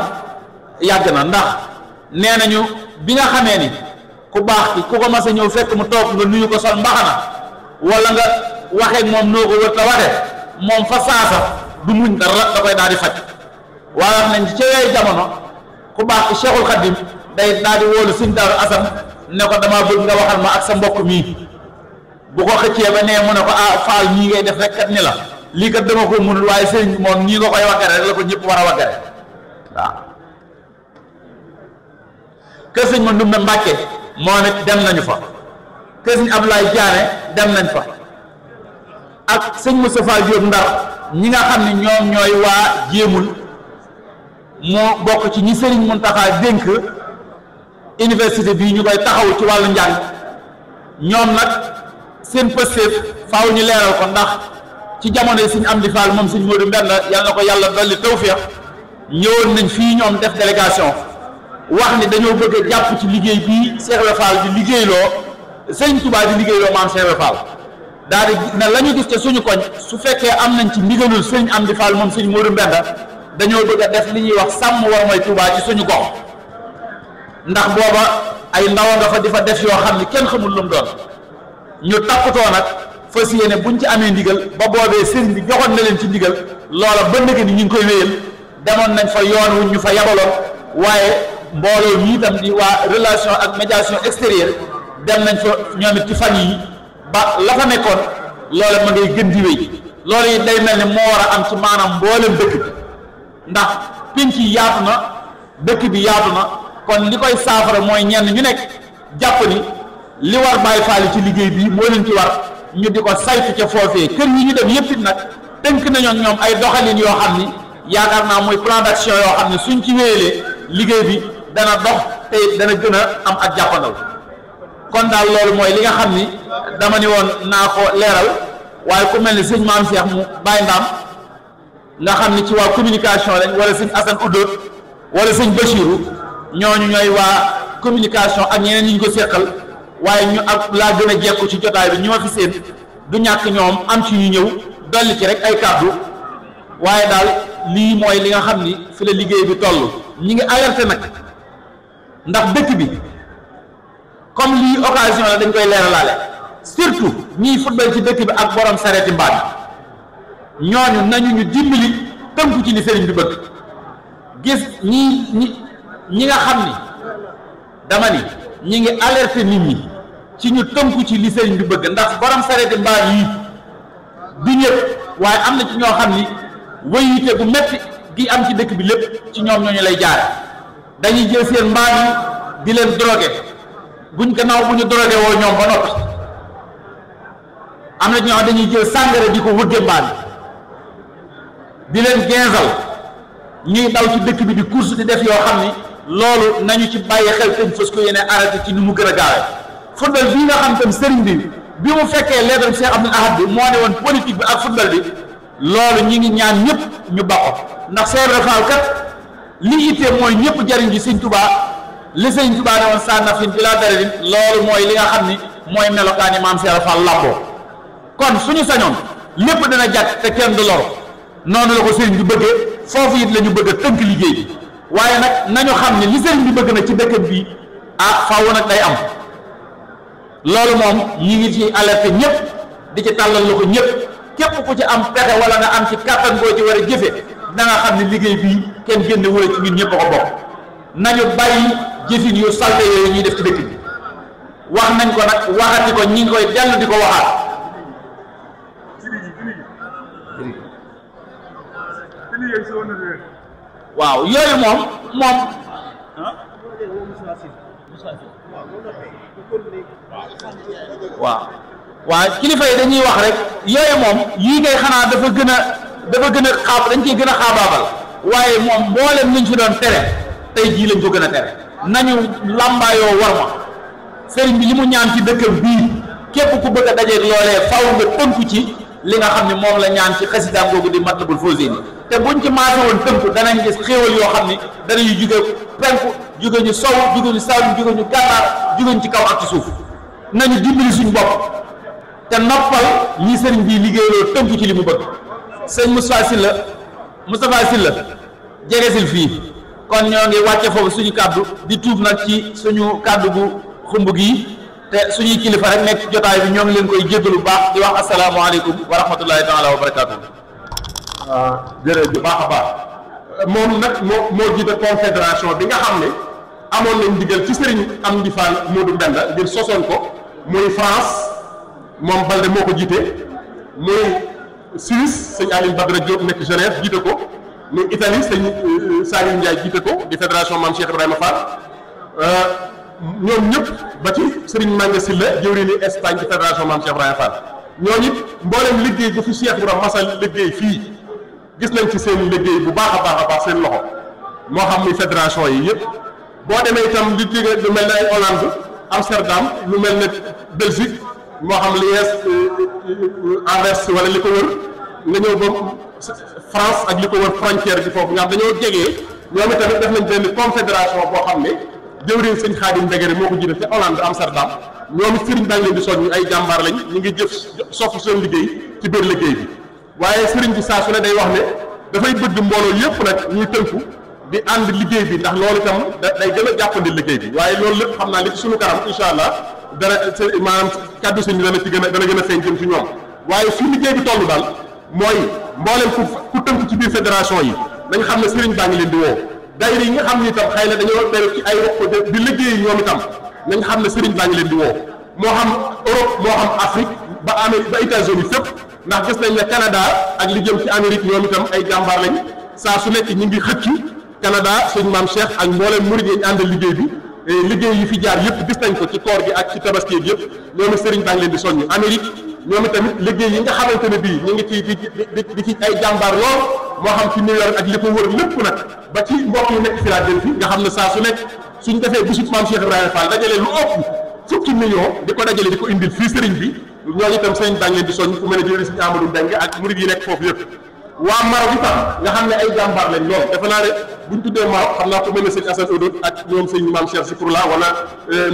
yàgg na ndax nee nañu bi nga xamee ni ku baax ki ku ko mas a ñëw fekk mu toog nga nuyu ko sol mbaxana wala nga waxee moom noo ko wër ta waxe moom fa saasa du muñ dara da koy daal di faj waaye wax nañ ci yooyu jamono ku baax ki Cheikhul Khadim day daal di wóolu sëñ Daaru Asan ne ko damaa bëgg nga waxal ma ak sa mbokk mii bu ko xëccee ba nee mu ne ko Faal ñii ngay def rek kat ni la lii kat dama ko mënul waaye sëriñ bi moom nii nga koy waxee rek la ko ñëpp war a waxee rek waaw kër sëñ ma Ndumbe Mbàkke moom it dem nañu fa kër sëñ Abdoulaye Diané dem nañ fa ak sëñ Moustapha Diop Ndar ñi nga xam ne ñoom ñooy waa jéemul moo bokk ci ñi sëriñ Muntaxa dénk université bii ñu koy taxaw ci wàllu njàng ñoom nag seen pëstéef faaw ñu leeral ko ndax ci jamono yi sëñ Amdi Fall moom sëñ Modou Mbenda yal na ko yàlla dolli tawfeex ñëwoon nañ fii ñoom def délégation wax ni dañoo bëgg a jàpp ci liggéey bii Cheikh Ibra Fall di liggéeyloo sëñ Touba di liggéeyloo maam Cheikh Ibra Fall daal di ne la ñu gis te suñu koñ su fekkee am nañ ci ndigalul sëñ Amdi Fall moom sëñ Modou Mbenda dañoo bëgg a def li ñuy wax sàmm war mooy Touba ci suñu gox ndax booba ay ndaw nga fa di fa def yoo xam ni kenn xamul lu mu doon ñu takkutoo nag fas yéene buñ ci amee ndigal ba boobee sëriñ bi joxoon na leen ci ndigal loola ba ndëgg ni ñu ngi koy wéyal demoon nañ fa yoon wuñ ñu fa yabaloon waaye mbooloo mi itam di waa relation ak médiation extérieure dem nañ fa ñoom it ci fan yi ba la fa nekkoon loola ma ngay gën di wéy loolu it day mel ni moo war a am ci maanaam mboolem dëkk bi ndax pinc yi yaatu na dëkk bi yaatu na kon li koy saafara mooy ñenn ñu nekk jàpp ni li war Baay Faal ci liggéey bi moo leen ci war ñu di ko saytu ca foofee kër yi ñu dem yëpp it nag tënk nañoo ñoom ay doxalin yoo xam ni yaakaar naa mooy plan d'action yoo xam ne suñ ci wéyalee liggéey bi dana dox te dana gën a am ak jàppandal kon daal loolu mooy li nga xam ni dama ni woon naa ko leeral waaye ku mel ni sëñ Maam Cheikh mu Baye Ndaam nga xam ni ci waa communication lañ wala sëñ Assane Oudot wala sëñ Bachirou ñooñu ñooy waa communication ak ñeneen ñi ñu ko seqal waaye ñu ak laa gën a jekku ci jotaay bi ñu ma fi seen du ñàkk ñoom am ci ñu ñëw dolli ci rek ay kàddu waaye daal lii mooy li nga xam ni fi la liggéey bi toll ñi ngi alerté nag ndax dëkk bi comme lii occasion la dañ koy leeralaale surtout ñiy football ci dëkk bi ak borom sareeti mbaam ñooñu nañu ñu dimbali tënku ci li sëriñ bi bëgg gis ñi nga xam ni dama ni ñi ngi alerté nit ñi ci ñu tënku ci li sëriñ bi bëgg ndax borom sareeti mbaam yi du ñëpp waaye am na ci ñoo xam ni wéyite bu metti gi am ci dëkk bi lépp ci ñoom ñooñu lay jaare dañuy jël seen mbaam yi di leen drogué buñ gannaaw bu ñu drogué woo ñoom ba noppi am na ci ñoo dañuy jël sàngara di ko wëgge mbaam di leen ginzal ñuy daw ci dëkk bi di course di def yoo xam ni loolu nañu ci bàyyi xel te fas ko yéene arrêté ci ni mu gën a gaawee football bii nga xam tam sëriñ bi mu fekkee leetal Cheikh Abdoul Ahad bi moo ne woon politique bi ak football bi loolu ñi ngi ñaan ñëpp ñu bako ndax Cheikh Ibra Fall kat li ittee mooy ñëpp jariñ ji sëñ Touba li sëñ Touba ne woon sa nafin bi laa daradin loolu mooy li nga xam ni mooy melokaani maam Cheikh Ibra Fall làmboo kon suñu sañoon lépp dina jàkk te kenn du lor noonu la ko sëriñ bi bëggee foofu it la ñu bëgg a tënk liggéey bi waaye nag nañu xam ne li sëriñ bi bëgg na ci dëkkam bi faaw nag day am loolu moom ñi ngi ci alerté ñëpp di ci tàllal loxo ñëpp képp ku ci am pexe wala nga am ci kàttan boo ci war a jëfe da nga xam ne liggéey bii kenn génn wala ci ñun ñëpp a ko bokk nañu bàyyi jëfin yu salte yooyu ñuy def ci dëkk bi wax nañ ko nag waxati ko ñi ngi koy dellu di ko waxaat waaw yooyu moom waaw kilifa yi dañuy wax rek yooyu moom yii ngay xanaa dafa gën a xaab dañ ciy gën a xaabaabal waaye moom mboolem liñ fi doon tere tey jii lañ ko gën a tere nañu làmbaayoo war ma sëriñ bi li mu ñaan ci dëkkam bii képp ku bëgg a dajeeg loolee faw nga tënku ci li nga xam ne moom la ñaan ci xasidaam googu di Matlabul Fawzayni te buñ ci maase woon tënku danañ gis xéewal yoo xam ni danañu jóge penku jóge ñu sow jóge ñu saalum jóge ñu gànnaar jóge ñu ci kaw ak ci suuf nañu dimbali suñ bopp te noppal ñi sëriñ bi liggéeyloo tënku ci li mu bëgg sëñ Moustapha Sylla jegesil fii kon ñoo ngi wàcce foofu suñu kàddu di tuub nag ci suñu kàddu gu xumb gi te suñuy kilifa rek nekk jotaay bi ñoo ngi leen koy jéggalu baax di wax asalaamaaleykum wa rahmatullahi taala wa barakaatu. jërëjëf baax a baax moom nag moo jiite confédération bi nga xam ne amoon nañ ndigal ci Serigne Amdi Fall Modou Mbenda ngir sosoon ko muy France moom Balde moo ko jiite muy Suisse sëñ Aline Badara Diop nekk Genève jiite ko muy Italie sëñ Saliou Ndiaye jiite ko di fédération Mame Cheikh Ibrahima Fall ñoom ñëpp ba ci Serigne Manga Sylla jëwriñu Espagne ci fédération Mame Cheikh Ibrahima Fall ñooñu it mboolem liggéey bu fi Cheikh Ibrahima masal liggéey fii gis nañ ci seen liggéey bu baax a baax seen loxo moo xam muy fédération yi yëpp boo demee itam li jóge lu mel ne ay Hollande Amsterdam lu mel ne Belgique moo xam Liège Anvers wala li ko wër nga ñëw ba France ak li ko wër frontière bi foofu nga xam dañoo jegee ñoom itamit def nañ benn confédération boo xam ne jëwriñ sëñ Xaadim Mbegere moo ko jiite te Hollande Amsterdam ñoom it sëriñ baa ngi leen di soññ ay jàmbaar lañ ñu ngi jëf sofu seen liggéey ci biir liggéey bi waaye sëriñ bi saa su ne day wax ne dafay bëgg mbooloo yëpp nag ñuy tënku di ànd liggéey bi ndax loolu itam day gën a jàppandi liggéey bi waaye loolu lépp xam naa li ci suñu kanam incha allah dara maanaam kàddu sëñ bi dana gën a feeñ jëm ci ñoom waaye fi liggéey bi toll daal mooy mbooleem ku tënku ci biir fédération yi nañ xam ne sëriñ baa ngi leen di woo daayira yi nga xam ni itam xëy na dañoo beru ci ay roq di liggéey ñoom itam nañ xam ne sëriñ baa ngi leen di woo moo xam Europe moo xam Afrique ba Amérique ba États-Unis fépp ndax gis nañ ne Canada ak li jëm ci Amérique ñoom itam ay jàmbaar lañ saa su nekk ñu ngi xëcc Canada sëñ Maam Cheikh ak mbooleem murid yi ñu àndal liggéey bi liggéey yi fi jaar yëpp gis nañ ko ci koor gi ak ci tabaski yëpp ñoom it sëriñ baa ngi leen di soññ Amérique ñoom itamit liggéey yi nga xamante ne bii ñu ngi ci di ci ay jàmbaar lool moo xam ci New York ak li ko wër lépp nag ba ci mbokk yi nekk Philadelphie nga xam ne saa su nekk suñ defee bisub Maam Cheikh Ibrahima Fall dajale lu ëpp fukki million di ko dajale di ko indil fii sëriñ bi ñooñu itam sëriñ baa ngi leen di soññ fu mel ne jëri sëriñ Amadou Mbengue ak murid yi nekk foofu yëpp waa Maroc itam nga xam ne ay jàmbaar lañ lool defe naa ne buñ tuddee Maroc xam naa ko mel ne sëñ Assane Oudou ak ñoom sëñ Mame Cheikh Zikrullah wala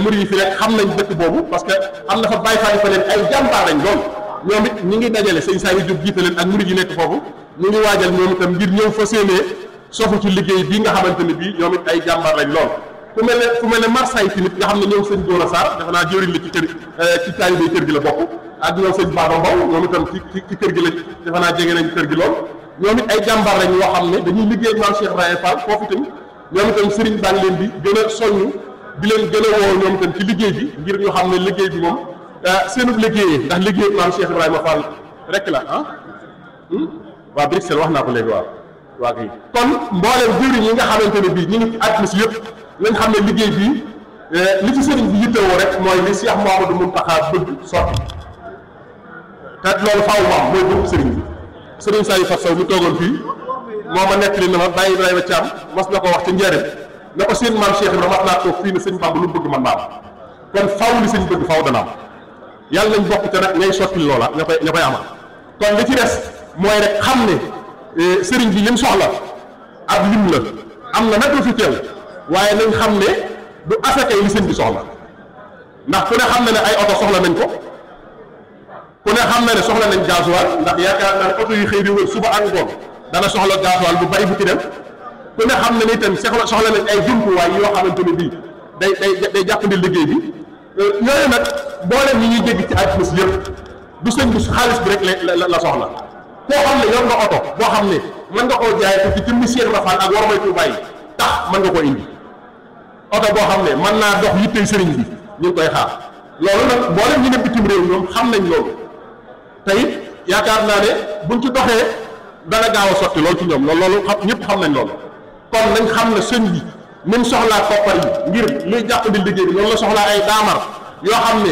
murid yi fi rek xam nañ dëkk boobu parce que am na fa bàyyi fa fa leen ay jàmbaar lañ lool ñoom it ñi ngi dajale sëñ Saliou Diop jiite leen ak murid yi nekk foofu ñu ngi waajal ñoom itam ngir ñëw fa séenee sofu ci liggéey bii nga xamante ne bii ñoom it ay jàmbaar lañ lool fu mel ne Marseille tamit nga xam ne ñoom sëñ Gora Sarr defe naa jëriñ la ci kër ci taalibe kër gi la bokk ak ñoom sëñ Baba Mbow ñoom itam ci kër gi lañ defe naa jege nañ kër gi lool ñoom it ay jàmbaar lañ yoo xam ne dañuy liggéey ak Maam Cheikh Ibrahima Fall foofu tamit ñoom itam sëriñ baa ngi leen di gën a soññ di leen gën a woo ñoom itam ci liggéey bi ngir ñu xam ne liggéey bi moom seenub liggéeyee ndax liggéey Maam Cheikh Ibrahima Fall rek la waa Bruxelles wax naa ko léegi waa kii kon mbooleem jëriñ yi nga xamante ne bii ñu ngi ci àdduna si yëpp lañ xam ne liggéey bii li ci sëriñ bi yittewoo rek mooy li Cheikh Mouhamadou Mountakha bëgg sotti te loolu faaw mu am mooy bëgg sëriñ bi sëriñ Saliou Fatou Sow mi toogoon fii moo ma nettali na ma Baye Ibrahima Thiam mas na ko wax ci njëriñ na ko seen Maam Cheikh Ibrahima mas naa toog fii ne sëñ Bamba lu bëgg man naa kon faaw li sëñ bëgg faaw dana am yàlla nañ bokk te nag ñay sotti loola ña koy amal kon li ci des mooy rek xam ne sëriñ bi lim soxla ab lim la am na nag lu fi teew waaye nañ xam ne du asakay li sëñ bi soxla ndax ku ne xam na ne ay oto soxla nañ ko ku ne xam na ne soxla nañ gasoil ndax yaakaar naa ne oto yu xëy di wër suba ak ngoon dana soxla gasoil bu bari bu ci dem ku ne xam na ne itam soxla nañ ay jumtuwaay yoo xamante ne bii day jàppandi liggéey bi yooyu nag mboolem ñi ñuy dégg ci àdduna si yëpp du sëñ bi xaalis bi rek la soxla koo xam ne yor nga oto boo xam ne mën nga koo jaay ko ci jëmmi Cheikh Ibra Fall ak war may Tuubaa yi tax mën nga koo indi oto boo xam ne mën naa dox yittey sëriñ bi ñu ngi koy xaar loolu nag mboolem ñi ne bitim réew ñoom xam nañ loolu te it yaakaar naa ne buñ ci doxee dana gaaw a sotti loolu ci ñoom loolu xam ñëpp xam nañ loolu kon nañ xam ne sëñ bi ni mu soxlaa koppar yi ngir luy jàppandi liggéey bi loolu la soxlaa ay daamar yoo xam ne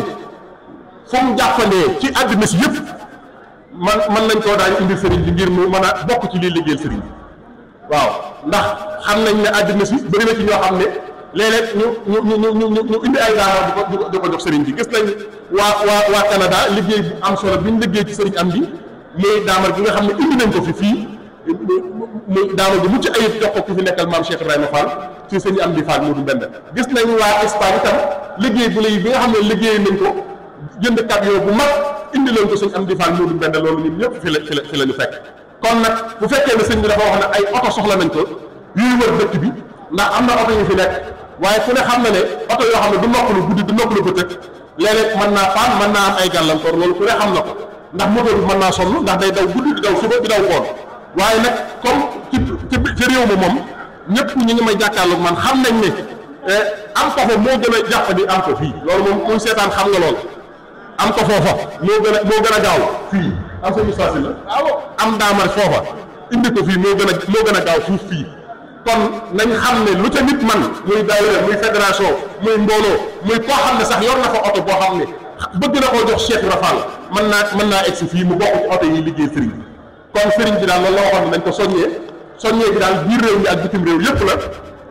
fu mu jàppandee ci àddina si yëpp man nañ koo daañu indi sëriñ bi ngir mu mën a bokk ci liy liggéeyal sëriñ bi waaw ndax xam nañ ne àddina si bëri na ci ñoo xam ne léeg-léeg ñu indi ay daamar di ko jox sëriñ bi gis nañ waa Canada liggéey bu am solo bi ñu liggéey ci sëriñ am bi muy daamar bi nga xam ne indi nañ ko fii muy daamar bi mucc ayib jox ko ku fi nekkal maam Cheikh Ibrahima Fall ci sëñ am di Fall Modou Mbend gis nañ waa Espagne itam liggéey bu lay bi nga xam ne liggéey nañ ko jënd camion bu mag indi leen ko sëñ am di Fall Modou Mbend loolu ñun ñëpp fi la ñu fekk kon nag bu fekkee ne sëñ bi dafa wax ne ay oto soxla nañ ko yuy wër dëkk bi ndax am na oto yu fi nekk waaye ku ne xam na ne oto yoo xam ne du noppalu guddi du noppalu bëccëg léeg-léeg mën naa paan mën naa am ay gàllankoor loolu ku ne xam na ko ndax moteur bi mën naa sonn ndax day daw guddi di daw suba di daw koon waaye nag comme ci réew mi moom ñëpp ñi ngi may jàkkaarloog man xam nañ ne am ko fa moo gën a jàpp di am ko fii loolu moom muy seetaan xam nga lool am ko foofa moo gën a gaaw fii am sa mistasi la am daamar foofa indi ko fii moo gën a gaaw fuuf fii kon nañ xam ne lu ca nit man muy daayira muy fédération muy mbooloo muy koo xam ne sax yor na fa oto boo xam ne bëgg na koo jox Cheikh Ibra Fall mën naa egsi fii mu bokk ci oto yi liggéey sëriñ bi kon sëriñ bi daal loolu la waxoon ne nañ ko soññee bi daal biir réew mi ak bitim réew yëpp la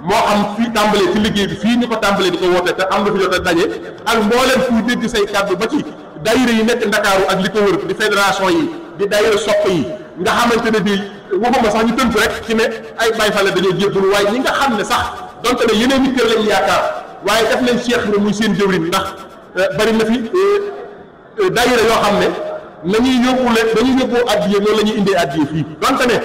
moo xam fii tàmbalee ci liggéey bi fii ñu ko tàmbalee di ko woote te am na fi jot a daje ak mbooleem fuy dégg say kàddu ba ci daayira yi nekk Ndakaaru ak li ko wër di fédération yi di daayira sopp yi nga xamante ne bii waxuma sax ñu tënk rek ci ne ay Baay Faal dañoo jébbalu waaye ñi nga xam ne sax donte ne yeneen nit kër lañ yaakaar waaye def leen Cheikh Ibra muy seen jëwriñ ndax bari na fi daayira yoo xam ne nañuy dañuy yóbboo addiye noonu la ñuy indee addiye fii donte ne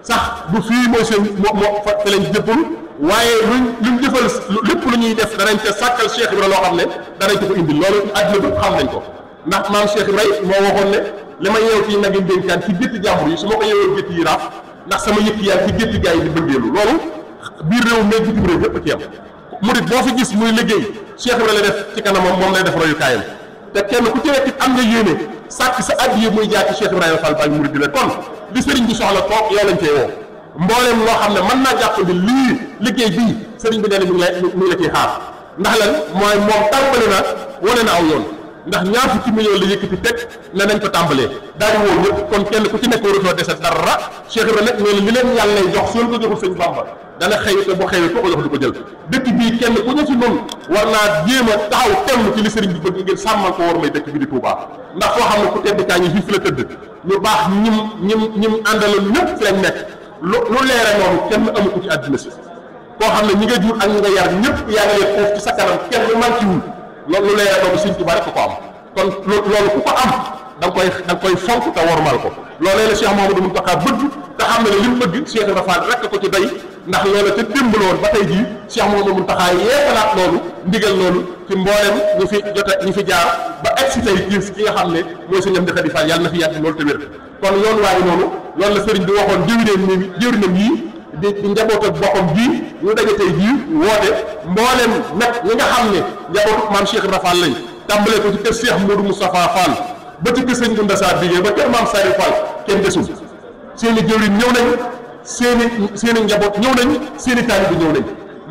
sax bu fii mooy seen moo fa lañ jëppal waaye luñ jëfal lépp lu ñuy def danañ ca sàkkal Cheikh Ibra loo xam ne danañ ko ko indi loolu àddina bi xam nañ ko ndax maam Cheikh Ibra moo waxoon ne li ma yeew ci nagi ndénkaan ci gétti jàmbur yi su ma ko yeewee gétti yi raaf ndax sama yëkk yaa ci gétti gaa yi di bëndeelu loolu biir réew meeg bitim réew yëpp ci yam murit boo fi gis muy liggéey Cheikh Ibra la def ci kanamam moom lay def royukaayam te kenn ku ci nekk am nga yéene sàkk sa addiya muy jaar ci Cheikh Ibrahima Fall Baye murit bi la kon li sëriñ bi soxla toog yow lañ cee woo mbooleem loo xam ne mën naa jàppandi lii liggéey bii sëriñ bi nee na mi ngi la ciy xaar ndax lan mooy moom tàmbali na wane na aw yoon ndax ñaar fukki millions la yëkkati teg ne nañ ko tàmbalee daal di woo ñëpp kon kenn ku ci nekk waratoo dese dara Cheikh Ibrahima nag nee na li leen yàlla lay jox soo ko joxul sëñ Bamba dana xëy te boo xëyee koo ko jox di ko jël dëkk bii kenn ku ñu ci noonu war naa jéem a taxaw temm ci li sëriñ bi bëgg ngir sàmmal ko war may dëkk bi di Touba ndax foo xam ne ku tedd kaa ñi fii fi la tëdd ñu baax ñim àndaloon ñëpp fi lañ nekk lu leere noonu kenn amu ko ci àddina si koo xam ne ñi nga jur ak ñi nga yar ñëpp yaa ngi leen foofu ci sa kanam kenn manqué wul loolu lu leere noonu sëriñ Touba rek ko am kon loolu ku ko am da nga koy fonk te wormal ko loolee la Cheikh Mouhamadou Mountakha bëgg te xam ne li mu bëgg Cheikh Ibra Fall rek ko ci doy ndax loola te démb loolu ba tey jii Cheikh Mouhamadou Mountakha yeesalaat loolu ndigal loolu ci mboolem ñu fi jaar ba egsi tey ci ki nga xam ne mooy sëñ Amdi Khady Fall yàlla na fi yàgg loolu te wér kon yoon waaye noonu loolu la sëriñ bi waxoon jëwrinam yii di njaboot ak boppam bii ñu daje tey jii woote mboolem nag ñi nga xam ne njabootu maam Cheikh Ibra Fall lañ tàmbalee ko ci kër Cheikh Modou Moustapha Fall ba ci kër sëñ Gunda Sarr Bigué ba kër maam Sari Fall kenn desul seen i jëwriñ ñëw nañ seen i njaboot ñëw nañ seen i taalibe ñëw nañ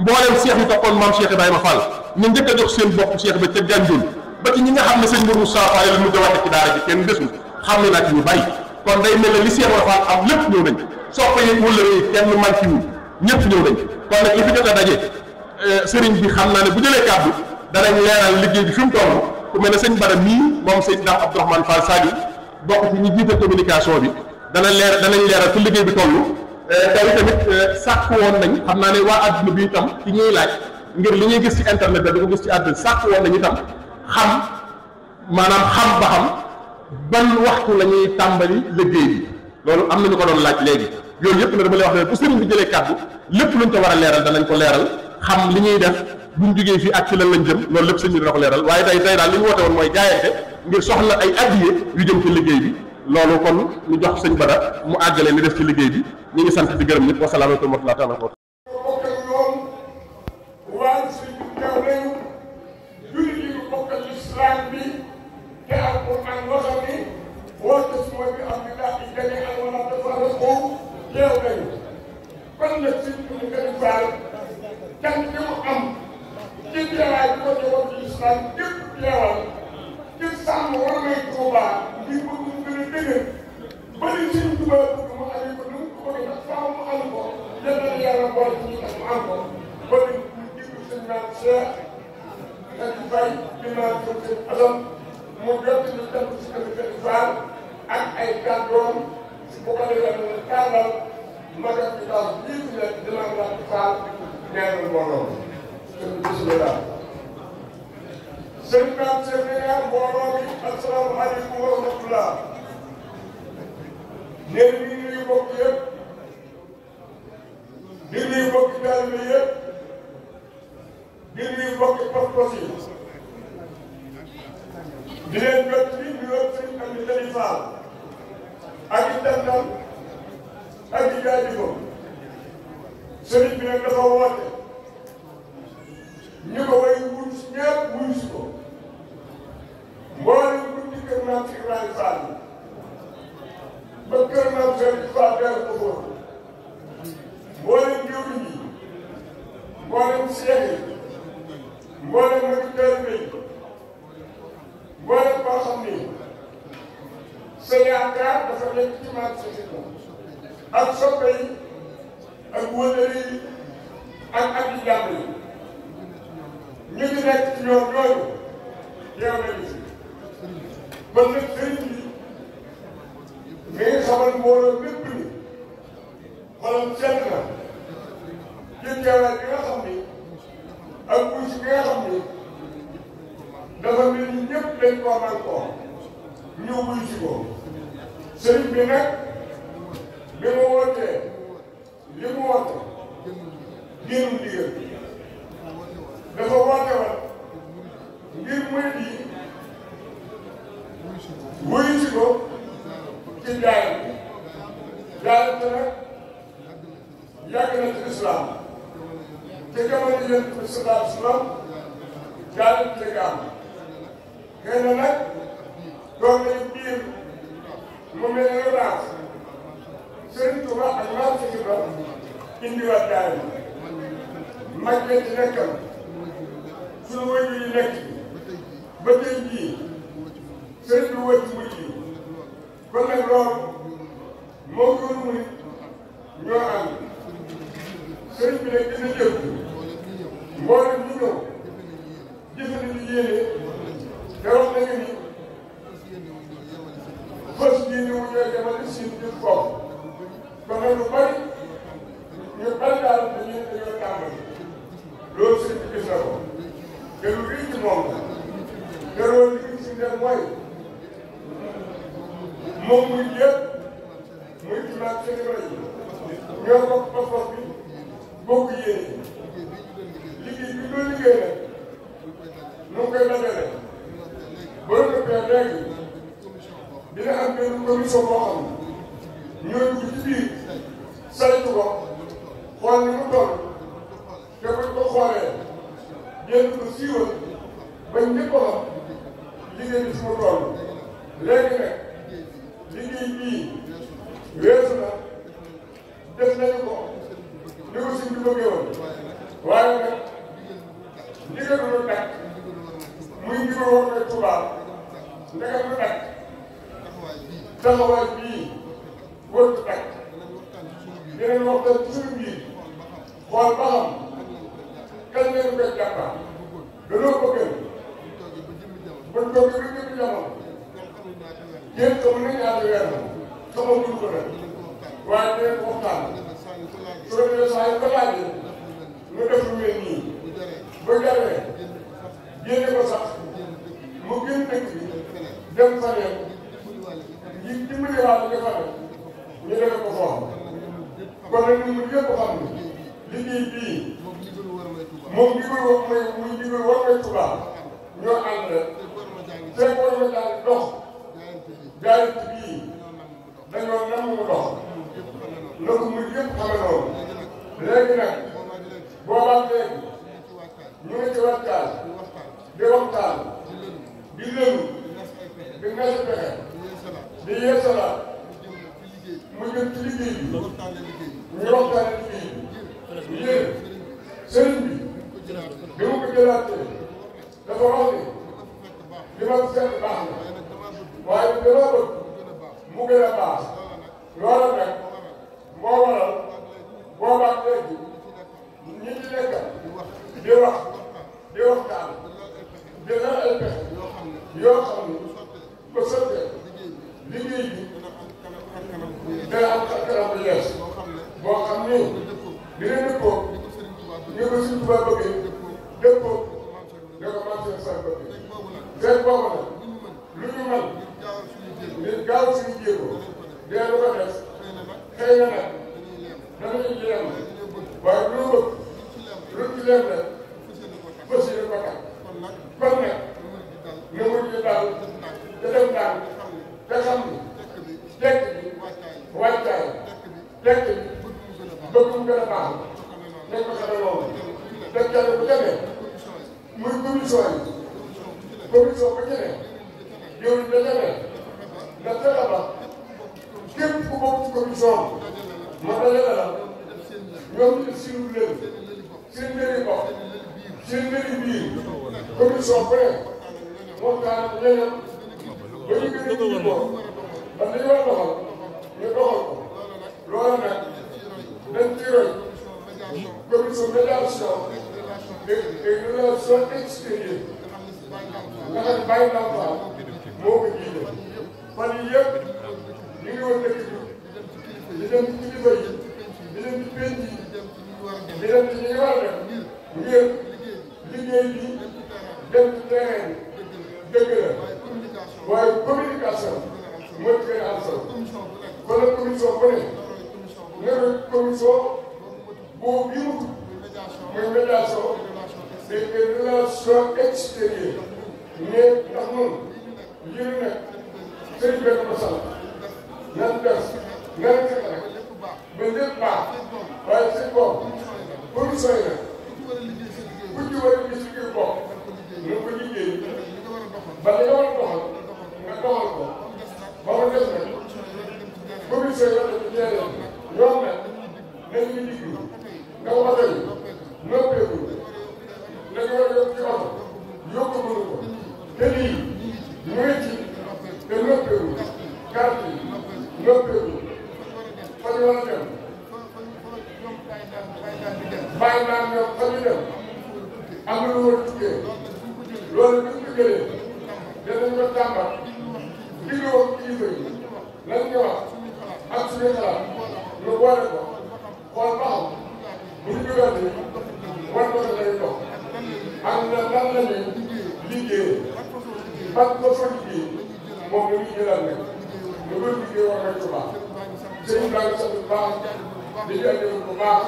mboolem Cheikh yi toppoon maam Cheikh Ibrahima Fall ñu njëkk a jox seen bopp Cheikh ba ca Gànjool ba ci ñi nga xam ne sëñ Modou Moustapha Fall la mu jawate ci daara ji kenn desul xam ne naa ci ñu bàyyi kon day mel ne li Cheikh Ibrahima Fall am lépp ñëw nañ soppe yi wala kenn manqué wu ñëpp ñëw nañ kon nag li fi jot a daje sëriñ bi xam naa ne bu jëlee kàddu danañ leeral liggéey bi fi mu toll ku mel ne sëñ Bara mii moom sëñ Dame Abdourahmane Fall Sadi bokk ci ñi jiite communication bi danañ leeral fu liggéey bi toll tey tamit sàkk woon nañ xam naa ne waa adduna bi itam ci ñuy laaj ngir li ñuy gis ci internet bi di ko gis ci àdduna sàkk woon nañ itam xam ba xam ban waxtu la ñuy tàmbali liggéey bi loolu am nañu ko doon laaj léegi yooyu yëpp na dama lay wax ne bu sëriñ bi jëlee kàddu lépp luñ ko war a leeral danañ ko leeral xam li ñuy def buñ jógee fii ak ci lan lañ jëm loolu lépp sëñ bi dina ko leeral waaye tey daal li ñu woote woon mooy jaayante ngir soxla ay addiye yu jëm ci liggéey bi loolu kon ñu jox sëñ Bada mu àggale li def ci liggéey bi ñu ngi sant di gërëm ñëpp wasalaamaaleykum wa rahmatulah taala waaye suñu teew nañu jullit yi bokkal islam bi te alquran waxam ni woote si mooy bi am di daal di gane ak wala dafa rëqoo teew nañu kon nag suñ ko ñu gën a baal kan bi mu am ci teewaay bi ko joxoon ci islam képp teewal ci sàmm war may Tuubaa ngir bëgg mu gën a dëgër bari suñ Tuubaa bëgg mu amee ko nu mu ko bëgg a faaw mu am ko yàlla na yàlla boole ci ñu tax mu am ko bari naan Cheikh Khady Faye di naan jëm seen alam mu jot ñu dem ci kër Khady Fall ak ay kàddoom bu ko defee ne kàddal magal bi daal bii fi nekk di naan Khady Fall ñaanal mbooloo sëñ bismillah sëñ Pape Cheikh ne nga mbooloo bi asalaamaaleykum wa rahmatullah nee na ñu nuyu bokk yëpp di nuyu bokk taalibe yëpp di nuyu mbokki pas-pas yi di leen jot li ñu yóbbu sëñ am di Khady Fall ak i tantam ak i jaajëfam sëriñ bi nag dafa woote ñu ko way wut si ñëpp wuyu si ko mboolem bunti kër maam si Ibrahima Fall ba kër maam Serigne Fall dara ko woon mboolem jëwriñ yi mboolem seex yi mboolem nag taalibe yi mboolem koo xam ni sa yaakaar dafa nekk ci maam si ak soppe yi ak wëllëre yi ak yi jàmm yi ñu ngi nekk ci ñoom ñooñu teew nañu si kon nag sëriñ bi mi ngi xamal mbooloo lépp ni xolam sedd na ci teewaay bi nga xam ni ak wuy si bi nga xam ni dafa mel ni ñëpp dañ koo man koo ñu wuy si ko sëriñ bi nag bi mu wootee li mu woote génn ndigal dafa woote woon ngir murid yi wuyu si ko ci jaayante jaayante nag yàgg na ci islam te jamono yonent bi sallallahu alayhi wa sallam jaayante ga am xëy na nag doon nañu biir mu mel ne raaf Sëriñ Tuuba ak maam si Ibra indiwaat jaayante mag leen ci nekkam suñu wëy yi nekk ba tey jii sëriñ bi wëy ci mujj yi kon nag loolu moo gën mu nit ñoo ànd sëriñ bi nag dina jëf mboolem ñu ñëw jëfe nañu yéene te wax nañu ni fas yéene wu ñoo demal siin jëf foofu kon nag lu bari ñu bari daal dañoo tàmbali loolu sëriñ bi gis na ko te lu rëy ci moom la te loolu li ñu si def mooy moom muy yëpp muy ci maam seen rajo ñoo bokk pas-pas bi bokk yéene liggéey bi doo liggéey nag nu ngi koy dajale ba ëppee léegi dina am benn commission boo xam ne ñoo dugg ci biir saytu ko xool ni mu toll te buñ ko xoolee yéen ko siiwal ba ñëpp a xam liggéey bi fi mu toll léegi nag liggéey bii weesu na def nañu ko ni ko suñ bi bëggee woon waaye nag ndigal lu dakk muy ndigal war koy tubaab ndegam lu dakk taxawaay bii wër du dakk dinañ waxtaan ci suñu biir xool ba xam kañ lañu koy jàppaa danoo bëggal buñ toogee ba jëmmi jamono yéen xamul nañ ñaata weer la xamaguñ ko nag waaye dinañ waxtaan su ko defee saa yu ko laajee ñu def lu mel nii ba jaree génne ko sax mu gën dëkk bi dem faneen ñi dimbali waat ñu fa def ñu defe ko foofu kon nag ñun yëpp xam ne liggéey bii moom ndigal war may Touba ñoo ànd tey war ma daal dox jaayante bii dañoo nam mu dox na ko muy yëpp xame noonu léegi nag boobaa léegi ñu ngi ci waxtaan di waxtaan di lëlu di nas pexe di yeesalaat mu jëm ci liggéey bi ñu waxtaane liggéey bi yéen sëriñ bi bi mu ko jëlaatee dafa wax ni li ma fekk baax na waaye dama bëgg mu gën a baax loola nag moo waral boobaat léegi ñi ci nekk di wax di waxtaan di lal ay pexe yoo xam ne ko sottee liggéey bi dana am kanam bu yees boo xam ni dina dëppoo ñu ko Sëriñ Tuubaa bëggee dëppoo ne ko maam Cheikh Fall bëggee fekk boobu nag lu ñu mën ngir gaaw suñu jéego dee lu ko def xëy na nag danañu jéem waaye lu ñu bëgg lu ci leen rek fas yéene ko tax kon nag na mu di daal te dem daal te xam ni tekk bi wàccaay tekk bi bëgg mu gën a baax nañ ko xamee noonu te kenn bu demee muy commission yi commission bu jëlee yow da demee na fexe ba képp ku bokk ci commission ma dajale la ñoom ñu def seen lël seen mbiri bopp seen mbiri biir commission bu ne waxtaan ak ñeneen ba ñu gën a jubóo parce que li war a doxal ñu doxal ko loolu nag dañ ci roy commission médiation et relation extérieure nga xam ne bàyyi naa ko moo ko jiite fan yii yëpp ñu ngi woon dëkk bi di dem ci kilifa yi di dem ci penc yi di dem ci ñi war a def ngir liggéey bi dem ci terrain bi dëgg la waaye communication mooy gën a am solo kon nag commission bu ne nekk commission boobu bii mu muy médiation et relation extérieure mais ndax noonu lii ñu nekk sëriñ bi ko sant nan def nan fexe rek ba lépp baax waaye seen bopp commission yi nag ku ci war a liggéey si biir bopp na ko liggéey ba li nga war a doxal nga doxal ko ba mu des nag commission yi war a def ñeneen ñoom nag nañu liggéey nga wax yi noppeeku dañu war a yóbbu ci oto yóbbu mënu ko te lii ñu ngi ci te noppeeku carte yi noppeeku fa ñu war a dem bàyyi naa ñoom fa ñu dem am na lu war a tukkee loolu bu ñu ko jëlee danañ ko tàmbat diglu wax kilifa yi lan ñu wax ak suñu xalaat ñu boole ko xool ba xam bu ñu jógee war ko lay dox ak lan la ñuy liggéey ban ko fa liggéey moom la ñuy jëlaat nag lu bëri liggéey war nañ ko baax sëñ bi daal sant bu baax di jaajëfal bu baax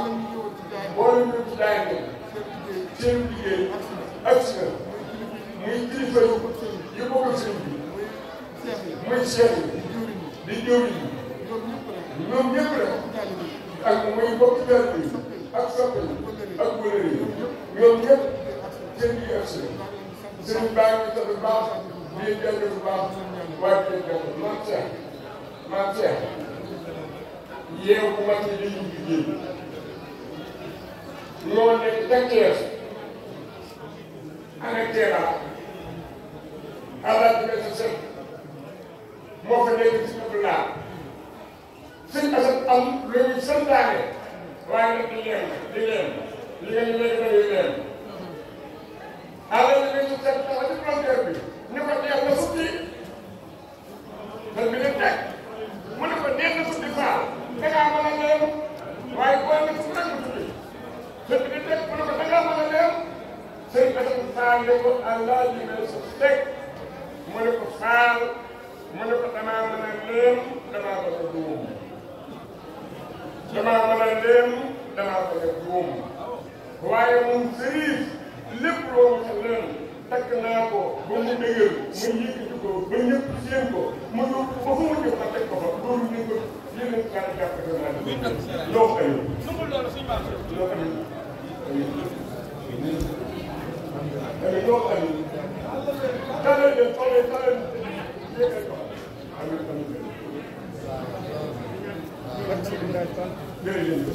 boole ñu ci jaayante seen liggéey ak si na muy kilifa yi bokkal sëñ bi muy seex yi di jëwriñ yi ñoom ñëpp rek ak muy bokk taalibe yi ak soppe yi ak wëlëre yi ñoom ñëpp seen liggéey ak si na sëñ bi baa ngi sant bu baax di leen jaajëfal bu baax waaye di leen jaajëfal man Cheikh yeew bu mag yi dañuy liggéey ñoo nekk ca Kees ana Kéba àlla bi sa sëñ moo fa nekk ci dugg laa sëñ Assane am lu muy santaane waaye nag di leen li ngeen léegi na yu leen àlla bi sa sëñ taxa ci frontière bi ñu ko neex na fukki bi leen teg mu ne ko neex na fukki faal dangaa mën a leen waaye boo ne fukki rek mu tuddi sëñ bi di teg mu ne ko dangaa mën a leen sëñ Assane Fall ne ko àlla bi sa teg mu ne ko faal mu ne ko damaa mën a leen damaa bëgg a duum damaa mën a leen danaa ko def juum waaye moom sëriñ lépp loo ma leen takk naa ko ba mu dëgër ma yëkkati ko ba ñëpp séen ko ma yóbbu ba fu ma jëm ma teg ko fa loolu ñu ko yéen a jàppale naa loo xam loo xam talal leen talal yéegal ko jërëjëf